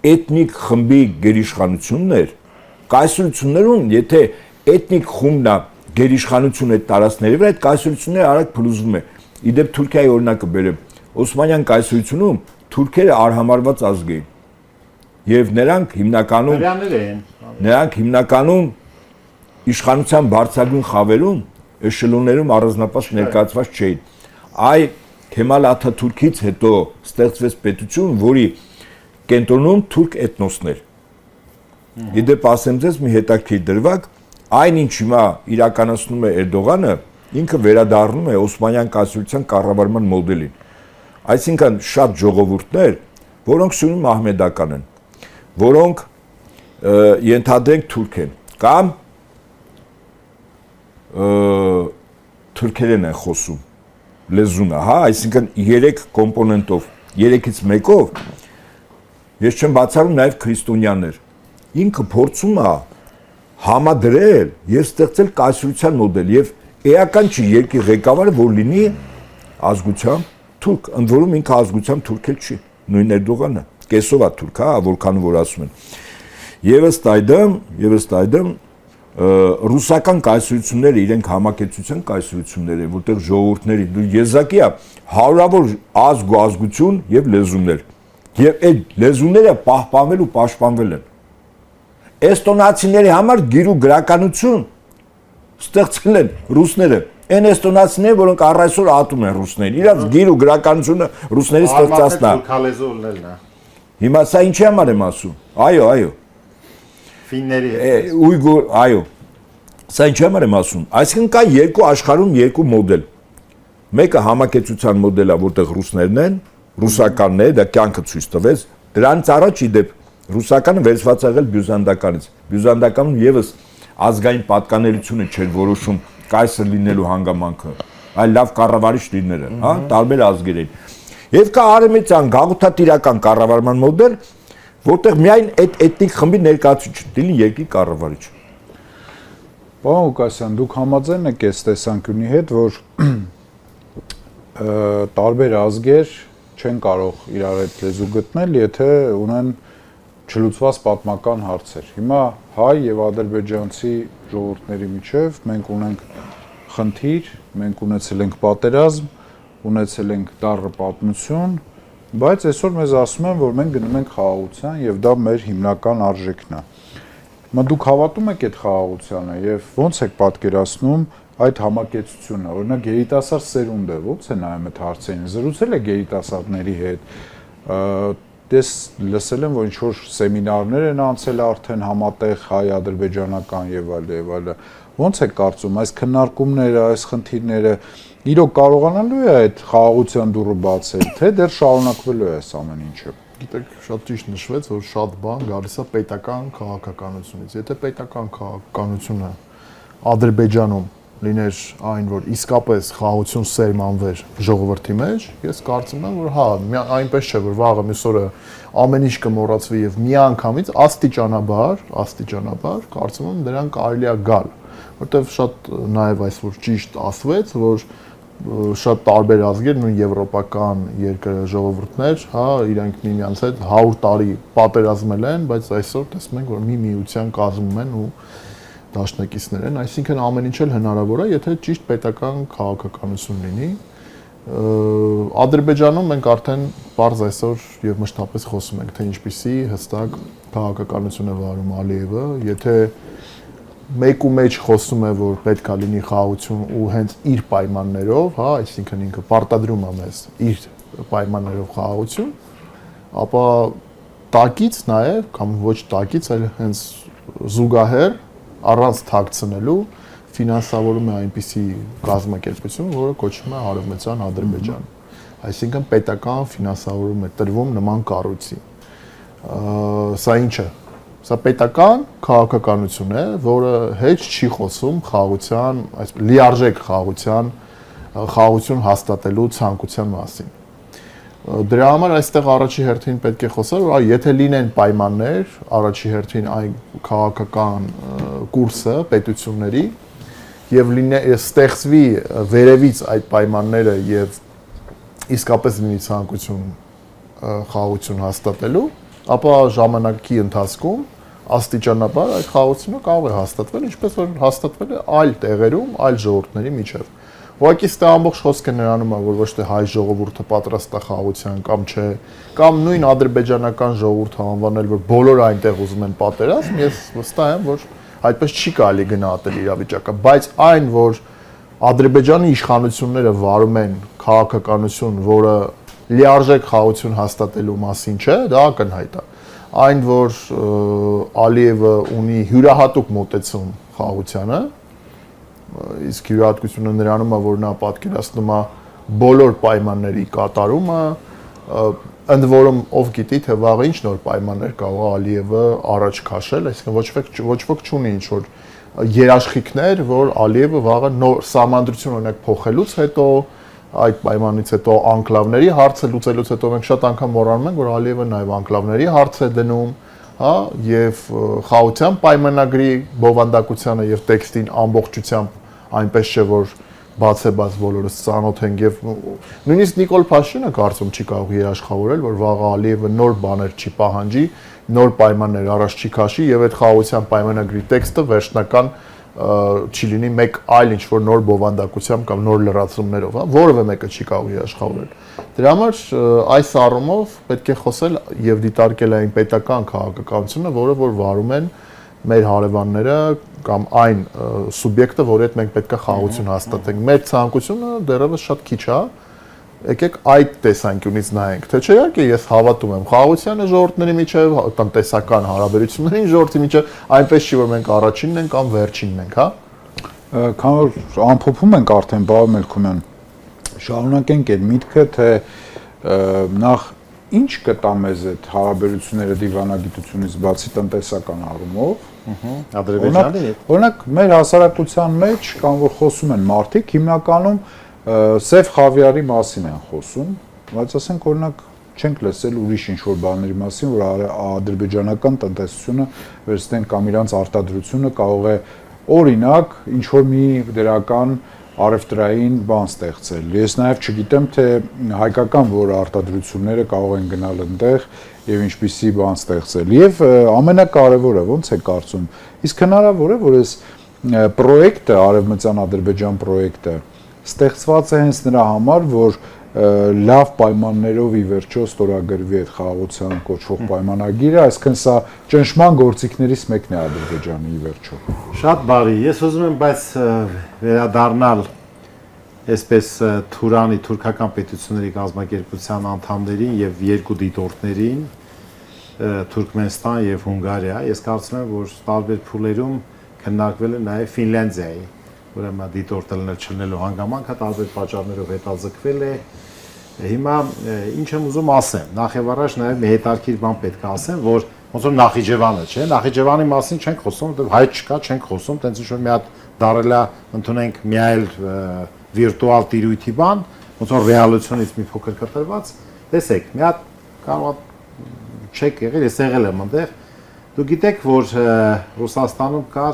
Speaker 2: էթնիկ խմբի գերիշխանությունն էր, կայսրություններում, եթե էթնիկ խումբն է գերիշխանություն այդ տարածքների վրա, այդ կայսրությունները արագ փլուզվում է։ Իդեպ Թուրքիայի օրինակը բերեմ։ Օսմանյան կայսրությունում թուրքերը արհամարված ազգ էին։ Եւ նրանք հիմնականում իշխանության բարձրագույն խավերում, էշելոններում առանձնապես ներկայացված չէին։ Այ Քեմալ Աթաթուրքից հետո ստեղծվեց պետություն, որի կենտրոնում թուրք էթնոսներ։ Իդեպ ասեմ ձեզ մի հետաքրքիր դրվագ, այնինչ հիմա իրականացնում է Էրդողանը, ինքը վերադառնում է Օսմանյան կայսրության կառավարման մոդելին։ Այսինքն շատ ժողովուրդներ, որոնք սյունի մահմեդական են, որոնք ենթադրենք թուրք են, կամ թուրքերեն են խոսում, լեզունը, հա, այսինքն 3 կոմպոնենտով, 3-ից մեկով, ես չեմ բացառում նաև քրիստոնյաներ։ Ինքը փորձում է համադրել եւ ստեղծել կայսրության մոդել եւ էական չի երկրի ղեկավարը որ լինի ազգությամբ թուրք, ընդ որում ինքը ազգությամբ թուրք էլ չի, նույն Էրդողանը, կեսով է թուրք, հա, որքան որ ասում են։ Եվս այդմ ռուսական կայսրությունները իրենք համակեցության կայսրություններ են, որտեղ ժողովուրդների դու եզակի է հարյուրավոր ազգ ու ազգություն եւ լեզուներ։ Եվ այդ լեզուները պահպանվել ու պաշտպանվել են։ Էստոնացիների համար գիր ու գրականություն ստեղծել են ռուսները։ Այն էստոնացիները, որոնք առ այսօր ատում են ռուսներին, իրաց գիր ու գրականությունը ռուսների ստեղծածն է։ Հիմա սա ինչի համար եմ ասում։ Այո։
Speaker 4: Ֆինների
Speaker 2: ուйգուր, այո։ Սա ինչի համար եմ ասում։ Այսինքն կա երկու աշխարհում երկու մոդել։ Մեկը համակեցության մոդելը, որտեղ ռուսներն են, ռուսականն է, դա կյանքը ցույց տվեց։ Դրանից առաջ իդեպ ռուսականը վերցված եղել բյուզանդականից։ Բյուզանդականում եւս ազգային պատկանելիությունը չէր որոշում կայսր լինելու հանգամանքը, այլ լավ կառավարիչ լինելը, հա, տարբեր ազգեր են։ Եվ կա արևմտյան գաղութատիրական կառավարման մոդել, որտեղ միայն այդ էթնիկ խմբի ներկայացուցիչ դինի երկրի կառավարիչ։
Speaker 5: Պարոն Ղուկասյան, դուք համաձայն եք այս տեսանկյունի հետ, որ տարբեր ազգեր չեն կարող իրար հետ լեզու գտնել, եթե ունեն չլուծված պատմական հարցեր։ Հիմա հայ եւ ադրբեջանցի ժողովուրդների միջև մենք ունենք խնդիր, մենք ունեցել ենք պատերազմ, ունեցել ենք դառը պատմություն, բայց այսօր մեզ ասում են, որ մենք գնում ենք խաղաղության եւ դա մեր հիմնական արժեքն է։ Հիմա դուք հավատում եք այդ խաղաղությանը եւ ո՞նց եք պատկերացնում այդ համակեցությունը, օրինակ երիտասարդ սերունդը ո՞նց է նայում այդ հարցերին, զրուցել եք երիտասարդների հետ, դες լսել եմ, որ ինչ-որ սեմինարներ են անցել արդեն համատեղ հայ-ադրբեջանական եւ այլ, ո՞նց է կարծում, այս քննարկումները, այս խնդիրները իրոք կարողանալու է այդ խաղաղության դուռը բացել, թե դեռ շարունակվելու է այս ամեն ինչը։
Speaker 3: Գիտեք, շատ ճիշտ նշվեց, որ շատ բան գալիս է պետական քաղաքականությունից։ Եթե պետական քաղաքականությունը Ադրբեջանում լիներ այն, որ իսկապես խաղաղություն սերմանվեր ժողովրդի մեջ, ես կարծում եմ, որ հա, այնպես չէ, որ վաղը մյուս օրը ամեն ինչ կմոռացվի եւ միանգամից աստիճանաբար կարծում եմ դրան կարելի է գալ, որտեվ շատ նաեւ այսօր ճիշտ ասվեց, որ շատ տարբեր ազգեր, նույն եվրոպական ժողովուրդներ, հա, իրենք միմյանց հետ 100 տարի պատերազմել են, բայց այսօր տեսնում ենք, որ մի միության կազմում են ու դաշնակիցներ են, այսինքն ամեն ինչ էլ հնարավոր է, եթե ճիշտ պետական քաղաքականություն լինի։ Ադրբեջանում մենք արդեն բարձ այսօր եւ մշտապես խոսում ենք, թե ինչպիսի հստակ քաղաքականություն է վարում Ալիևը, եթե մեկու մեջ խոսում է, որ պետք է լինի խաղաղություն ու հենց իր պայմաններով, հա, այսինքն ինքը պարտադրում է մեզ իր պայմաններով խաղաղություն, ապա տակից նաև կամ ոչ տակից, այլ հենց զուգահեռ առանց թաքցնելու ֆինանսավորում է այնպիսի կազմակերպություն, որը կոչվում է Հարավմտյան Ադրբեջան։ Այսինքն պետական ֆինանսավորում է տրվում նման կառույցի։ Սա ինչ է։ Սա պետական քաղաքականություն է, որը հետ չի խոսում խաղաղության, այսպես լիարժեք խաղաղություն հաստատելու ցանկության մասին։ Դրա համար այստեղ առաջի հերթին պետք է խոսել, որ եթե լինեն պայմաններ, առաջի հերթին այն քաղաքական կուրսը պետությունների եւ ստեղծվի վերևից այդ պայմանները եւ իսկապես լինի ցանկություն խաղաղություն հաստատելու, ապա ժամանակի ընթացքում աստիճանաբար այդ խաղաղությունը կարող է հաստատվել, ինչպես որ հաստատվել է այլ տեղերում, այլ ժողովուրդների միջև։ Ուղղակի ստե ամբողջ խոսքը նրանում է, որ ոչ թե հայ ժողովուրդը պատրաստ է խաղաղության կամ չէ, կամ նույն ադրբեջանական ժողովուրդը անվանել, որ բոլորը այնտեղ ուզում են պատերազմ, ես վստահ եմ, որ այդպես չի կարելի գնահատել իրավիճակը, բայց այն, որ Ադրբեջանի իշխանությունները վարում են քաղաքականություն, որը լիարժեք խաղաղություն հաստատելու մասին չէ, դա ակնհայտ է։ Այն, որ Ալիևը ունի յուրահատուկ մոտեցում խաղաղությանը, իսկ յուրահատկությունը նրանում է, որ նա պատկերացնում է բոլոր պայմանների կատարումը, ընդ որում ով գիտի, թե վաղը ինչ նոր պայմաններ կարող է Ալիևը առաջ քաշել, այսինքն ոչ ոք չունի ինչ որ երաշխիքներ, որ Ալիևը վաղը նոր սահմանադրություն օրինակ փոխելուց հետո, այդ պայմանից հետո անկլավների հարցը լուծելուց հետո մենք շատ անգամ մոռանում ենք, որ Ալիևը նաև անկլավների հարց է դնում, հա, եւ խաղաղության պայմանագրի բովանդակությանը եւ տեքստին ամբողջությամբ այնպես չէ, որ բաց բոլորս ծանոթ ենք եւ նույնիսկ Նիկոլ Փաշինյանը կարծում չի կարող երաշխավորել, որ վաղը Ալիևը նոր բաներ չի պահանջի, նոր պայմաններ առաջ չի քաշի եւ այդ խաղաղության պայմանագրի տեքստը վերջնական չի լինի մեկ այլ ինչ որ նոր բովանդակությամբ կամ նոր լրացումներով, հա, որևէ մեկը չի կարող երաշխավորել։ Դրա համար այս առումով պետք է խոսել եւ դիտարկել այն պետական քաղաքականությունը, որը որ վարում են մեր հարևանները կամ այն սուբյեկտը, որի հետ մենք պետք է խաղաղություն հաստատենք։ Մեր ցանկությունը դեռևս շատ քիչ է։ Եկեք այդ տեսանկյունից նայենք, թե չէ իհարկե ես հավատում եմ խաղաղությանը ժողովուրդների միջև, տնտեսական հարաբերություններին ժողովրդի միջև, այնպես չի որ մենք առաջինն ենք կամ վերջինն ենք, հա։
Speaker 5: Քանի որ ամփոփում ենք արդեն Բաղ Մելքումյան, շարունակենք այդ միտքը, թե նախ ինչ կտա մեզ այդ հարաբերությունները դիվանագիտությունից բացի տնտեսական առումով,
Speaker 4: Ադրբեջանի հետ։
Speaker 5: Օրինակ մեր հասարակության մեջ կամ որ խոսում են մարդիկ հիմնականում Սև խավիարի մասին են խոսում, բայց ասենք օրինակ չենք լսել ուրիշ ինչ-որ բաների մասին, որ ադրբեջանական տնտեսությունը վերստեն կամ իրանց արտադրությունը կարող է օրինակ ինչ-որ մի դրական առևտրային բան ստեղծել։ Ես նաև չգիտեմ, թե հայկական որ արտադրությունները կարող են գնալ այնտեղ եւ ինչպիսի բան ստեղծել։ Եվ ամենակարևորը ոնց է կարծում, իսկ հնարավոր է, որ այս պրոյեկտը, Արևմտյան Ադրբեջան պրոյեկտը ստեղծված է հենց նրա համար, որ լավ պայմաններով ի վերջո ստորագրվի այդ խաղաղության կոչվող պայմանագիրը, այսինքն սա ճնշման գործիքներից մեկն է Ադրբեջանի ի վերջո։
Speaker 4: Շատ բարի, ես ուզում եմ բայց վերադառնալ այսպես Թուրանի թուրքական պետությունների կազմակերպության անդամներին եւ երկու դիտորդներին Թուրքմենստան եւ Հունգարիա։ Ես կարծում եմ, որ տարբեր փուլերում քննարկվել է նաեւ Ֆինլանդիայի, ուրեմն դիտորդը չլինելու հանգամանքը տարբեր պատճառներով հետաձգվել է։ Հիմա ինչ եմ ուզում ասեմ, նախ եւ առաջ նաեւ մի հետաքրքիր բան պետք է ասեմ, որ ոնց որ Նախիջևանը, չէ, Նախիջևանի մասին չենք խոսում, որտեղ հայ չկա, չենք խոսում, տենց ինչ որ մի հատ դարելա ընդունենք մի այլ վիրտուալ տիրույթի բան, ոնց որ ռեալությունից մի փոքր կտրված։ Տեսեք, մի հատ կարող չեք եղել, ես եղել եմ այնտեղ։ Դուք գիտեք, որ Ռուսաստանում կա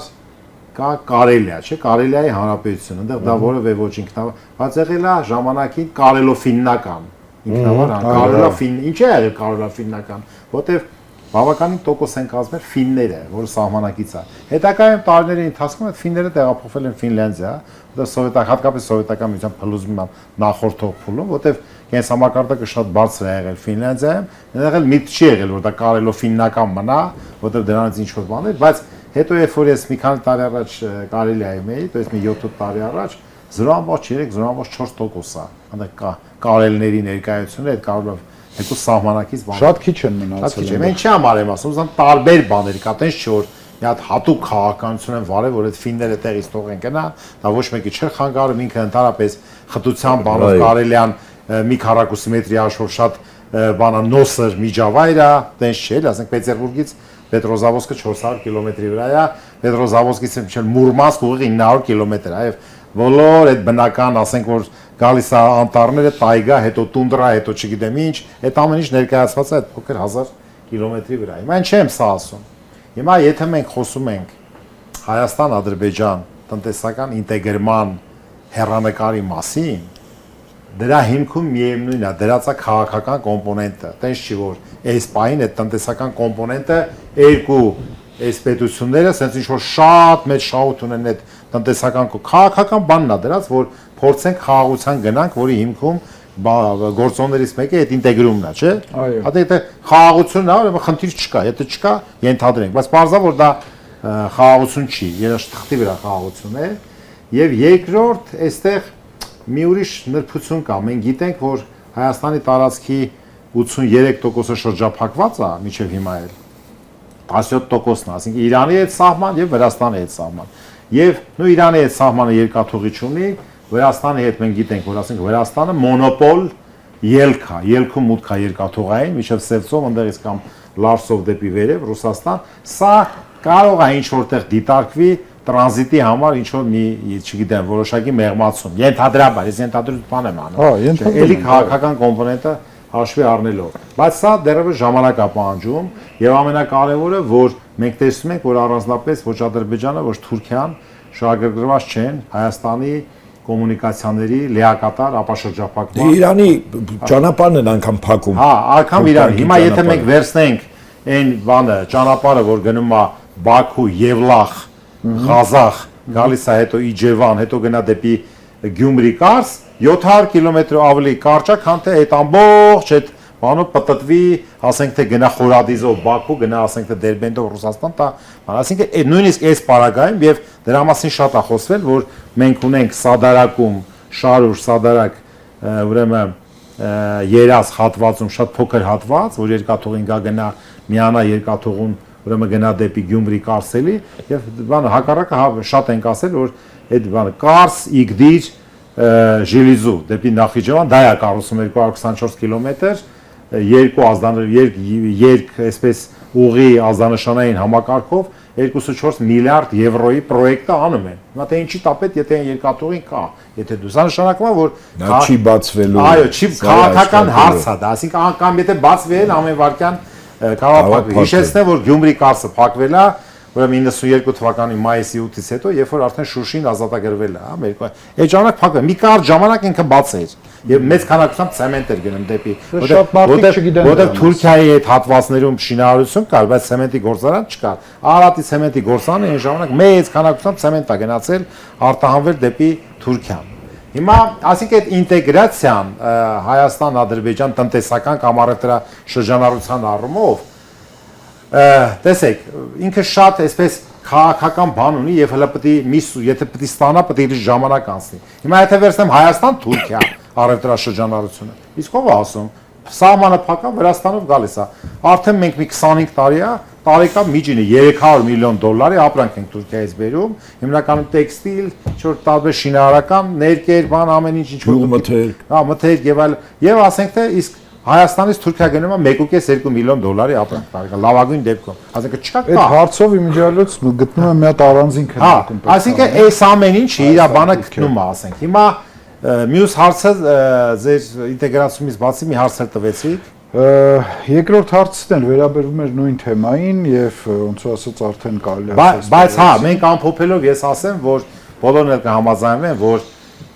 Speaker 4: Կարելիա, չէ, Կարելիայի հանրապետություն, այնտեղ դա որևէ ոչ ինքնավար, բայց եղել է ժամանակին կարելո-ֆիննական, ինքնավար, կարելո-ֆին, ինչ է եղել կարելո-ֆիննական, որտեղ բավականին տոկոս են կազմել ֆինները, որը սահմանակից է։ Հետագայում տարիների ընթացքում այդ ֆինները տեղափոխվել են Ֆինլանդիա, որտեղ հատկապես սովետական միության փլուզման նախորդող փուլում, որտեղ կենսամակարդակը շատ բարձր է եղել Ֆինլանդիայում, այնտեղ էլ միտք չի եղել, որ դա կարելո-ֆիննական մնա, որտեղ դրանից ինչ-որ բան է, բայց Հետո երբ որ ես մի քանի տարի առաջ Կարելիայում էի, то есть մի 7 տարի առաջ 0.3-0.4% է։ Այնտեղ կա կարելների ներկայությունը, այդ կարող է հետո սահմանակից բան։
Speaker 5: Շատ քիչ են
Speaker 4: Շատ քիչ
Speaker 5: մնացել։
Speaker 4: է։ Մենք չի համարեմ ասում, ուզում տարբեր բաներ կա, տենց չէ որ մի հատ հատուկ քաղաքականություն են վարել, որ այդ ֆինները տեղից թողեն գնա, դա ոչ մեկի չէր խանգարում, ինքը ընդհանրապես խտության բանով Կարելյան մի քառակուսի մետրի աշխով շատ բանա նոսր միջավայր է, տենց չէ, ասենք Պետերբուրգից Պետրոզավոսկը 400 կիլոմետրի վրա է, Պետրոզավոսկից մինչև Մուրմանսկ ուղիղ 900 կիլոմետր է, եւ բոլոր այդ բնական, ասենք որ գալիս է անտառները, տայգա, հետո տունդրա, հետո չգիտեմ ինչ, այդ ամեն ինչ ներկայացված է այդ փոքր 1000 կիլոմետրի վրա։ Հիմա ինչ եմ սա ասում։ Հիմա եթե մենք խոսում ենք Հայաստան-Ադրբեջան տնտեսական ինտեգրման հեռանկարի մասին, դրա հիմքում միևնույնն է, դրած է քաղաքական կոմպոնենտը։ Տենց չի որ այս պահին այդ տնտեսական կոմպոնենտը երկու այս պետությունները sense ինչ որ շատ մեծ շահույթ ունեն այդ տնտեսական քաղաքական բանն է դրած, որ փորձենք խաղաղության գնանք, որի հիմքում գործոններից մեկը այդ ինտեգրումն է, չէ՞։ Հատե եթե խաղաղությունն է, ուրեմն խնդիր չկա, եթե չկա, ենթադրենք, բայց բարձա որ դա խաղաղություն չի, երաշտախտի վրա խաղաղություն է, եւ երկրորդ այստեղ մի ուրիշ նրբություն կա։ Մենք գիտենք, որ Հայաստանի տարածքի 83%-ը շրջափակված է միջև հիմա էլ 17%-ն է, ասենք Իրանի հետ սահման եւ Վրաստանի հետ սահման։ Եվ նույն Իրանի հետ սահմանը երկաթուղի չունի, Վրաստանի հետ մենք գիտենք, որ ասենք Վրաստանը մոնոպոլ ելք է, ելքում մուտք է երկաթուղային, միջև Սևծով, ընդեղից կամ Լարսով դեպի վերև Ռուսաստան, սա կարող է ինչ որտեղ դիտարկվի տրանզիտի համար ինչ որ մի, չգիտեմ, որոշակի մեղմացում։ Ենթադրաբար, ես ենթադրություն բան եմ անում։ Էլի քաղաքական կոմպոնենտը հաշվի առնելով։ Բայց սա դեռևս ժամանակ է պահանջում եւ ամենակարևորը, որ մենք տեսնում ենք, որ առանձնապես ոչ Ադրբեջանը, ոչ Թուրքիան շահագրգռված չեն Հայաստանի կոմունիկացիաների լիակատար ապաշրջափակման։
Speaker 2: Իրանի ճանապարհն են անգամ փակում։
Speaker 4: Հա, անգամ Իրան։ Հիմա եթե մենք վերցնենք այն բանը, ճանապարհը, որ գնում է Բաքու, Եվլախ, Ղազախ, գալիս է հետո Իջևան, հետո գնա դեպի Գյումրի Կարս, 700 կիլոմետր ավելի կարճ է, քան թե այդ ամբողջ այդ բանով պտտվի, ասենք թե գնա Խորադիզով Բաքու, գնա ասենք թե Դերբենդով Ռուսաստան, դա, ասենք նույնիսկ այս պարագայում եւ դրա մասին շատ է խոսվել, որ մենք ունենք Սադարակում, Շարուր, Սադարակ, ուրեմն երազ հատվածում շատ փոքր հատված, որ երկաթուղին գա գնա միանա երկաթուղուն, ուրեմն գնա դեպի Գյումրի Կարսելի եւ բանը հակառակը շատ ենք ասել, որ այդ բանը Կարս, Իգդիր, Ժիլիզու դեպի Նախիջևան դա է կառուցում 224 կիլոմետր, երկ այսպես ուղի ազդանշանային համակարգով 2.4 միլիարդ եվրոյի պրոյեկտը անում են։ Հիմա թե ինչի տապետ, եթե այն երկաթուղին կա, եթե դու սա նշանակում է, որ
Speaker 2: դա չի բացվելու։
Speaker 4: Այո, չի քաղաքական հարց է դա, ասինքն կամ եթե բացվի էլ ամեն վարքյան կարող փակվի։ Հիշեցնեմ, որ Գյումրի Կարսը փակվել է, ուրեմն 92 թվականի մայիսի 8-ից հետո, երբ որ արդեն Շուշին ազատագրվել է, Ամերիկա։ Այդ ժամանակ փակվել։ Մի կարճ ժամանակ ինքը բաց էր եւ մեծ քանակությամբ ցեմենտ էր գնում դեպի, որտեղ Թուրքիայի այդ հատվածներում շինարարություն կար, բայց ցեմենտի գործարան չկար։ Արարատի ցեմենտի գործարանը այն ժամանակ մեծ քանակությամբ ցեմենտ է գնացել արտահանվել դեպի Թուրքիա։ Հիմա, ասենք այդ ինտեգրացիան Հայաստան-Ադրբեջան տնտեսական կամ առևտրաշրջանառության առումով, տեսեք, ինքը շատ այսպես քաղաքական բան ունի եւ հələ պետք է եթե պետք է ստանա, պետք է ժամանակ անցնի։ Հիմա եթե վերցնեմ Հայաստան-Թուրքիա առևտրաշրջանառությունը, իսկ ով է ասում, սահմանը փակա Վրաստանով գալիս է։ Արդեն մենք մի 25 տարի է տարեկան միջինը $300 միլիոն ապրանք ենք Թուրքիայից բերում, հիմնականում տեքստիլ, ինչ-որ տարբեր շինարարական, ներկեր, բան ամեն ինչ ինչ-որ
Speaker 2: մթերք։
Speaker 4: Հա, մթերք եւ այլ։ Եվ ասենք թե իսկ Հայաստանից Թուրքիա գնում է 1.5-2 միլիոն դոլարի ապրանք տարեկան, լավագույն դեպքում։ Ասենք չկա կա։
Speaker 5: Այդ հարցով իմիջիալից գտնում եմ մի հատ առանձին քննարկում։
Speaker 4: Հա, ասենք այս ամեն ինչը իր բանը գտնում է, ասենք։ Հիմա մյուս հարցը ձեր ինտեգրացիոնից բացի մի հարց տվեցիք։
Speaker 5: Երկրորդ հարցն էլ վերաբերվում էր նույն թեմային եւ ոնց որ ասած արդեն կարելի է
Speaker 4: բայց հա, մենք ամփոփելով ես ասեմ, որ բոլորն էլ կհամաձայնվեն, որ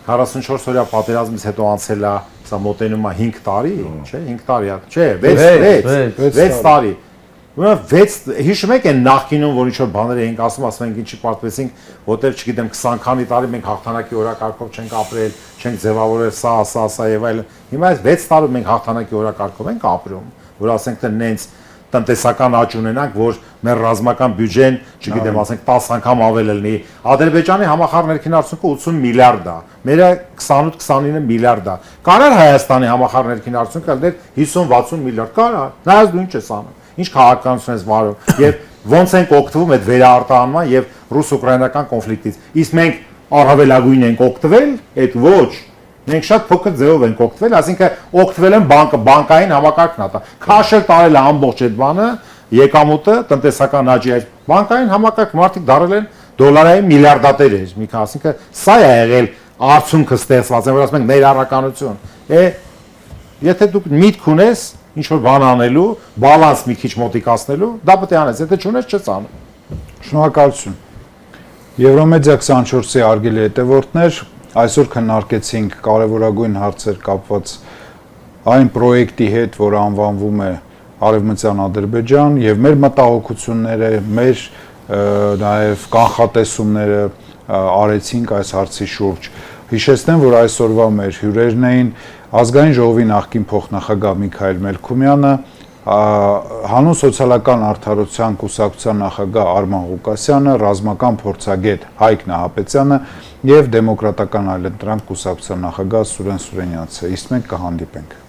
Speaker 4: 44 օրյա պատերազմից հետո անցել է, սա մոտենում է 5 տարի, չէ, 5 տարի է, չէ, 6 տարի։ Ուրեմն հիշում եք այն նախկինում, որ ինչ որ բաներ էինք ասում ենք ինչի պարտվեցինք, որտեղ չգիտեմ 20 քանի տարի մենք հաղթանակի օրակարգով չենք ապրել, չենք ձևավորել սա եւ այլն։ Հիմա այս 6 տարում մենք հաղթանակի օրակարգով ենք ապրում, որ ասենք թե նենց տնտեսական աճ ունենանք, որ մեր ռազմական բյուջեն, չգիտեմ, ասենք 10 անգամ ավել լինի։ Ադրբեջանի համախառն ներքին արդյունքը 80 միլիարդ է, մերը 28-29 միլիարդ է։ Կարար Հայաստանի համախառն ներքին արդյունքը լիներ 50-60 միլիարդ, կարար։ Նայած դու ինչ ես անում, ինչ քաղաքականություն ես վարում եւ ոնց ենք օգտվում այդ վերարտահանման եւ ռուս-ուկրաինական կոնֆլիկտից։ Իսկ մենք առավելագույն ենք օգտվել, այդ ոչ։ Մենք շատ փոքր ձևով ենք օգտվել, այսինքն օգտվել են բանկային համակարգն ա։ Քաշել տարել է ամբողջ այդ բանը, եկամուտը, տնտեսական աճի այդ բանկային համակարգ մարդիկ դարել են դոլարային միլիարդատեր, մի քան, այսինքն սա է եղել արդյունքը ստեղծված, որ ասում ենք ներառականություն։ Եթե դուք միտք ունես ինչ որ բան անելու, բալանս մի քիչ մոտիկացնելու, դա պետք է անես, եթե չունես, չես անում։
Speaker 5: Շնորհակալություն։ Եվրոմեդիա 24-ի արգելի հետևորդներ, այսօր քննարկեցինք կարևորագույն հարցեր կապված այն պրոյեկտի հետ, որը անվանվում է Արևմտյան Ադրբեջան եւ մեր մտահոգությունները, մեր նաեւ կանխատեսումները արեցինք այս հարցի շուրջ։ Հիշեցնեմ, որ այսօրվա մեր հյուրերն էին Ազգային ժողովի նախկին փոխնախագահ Միքայել Մելքումյանը, Հանուն սոցիալական արդարության կուսակցության նախագահ Արման Ղուկասյանը, ռազմական փորձագետ Հայկ Նահապետյանը եւ Դեմոկրատական այլընտրանք կուսակցության նախագահ Սուրեն Սուրենյանցը։ Իսկ մենք կհանդիպենք։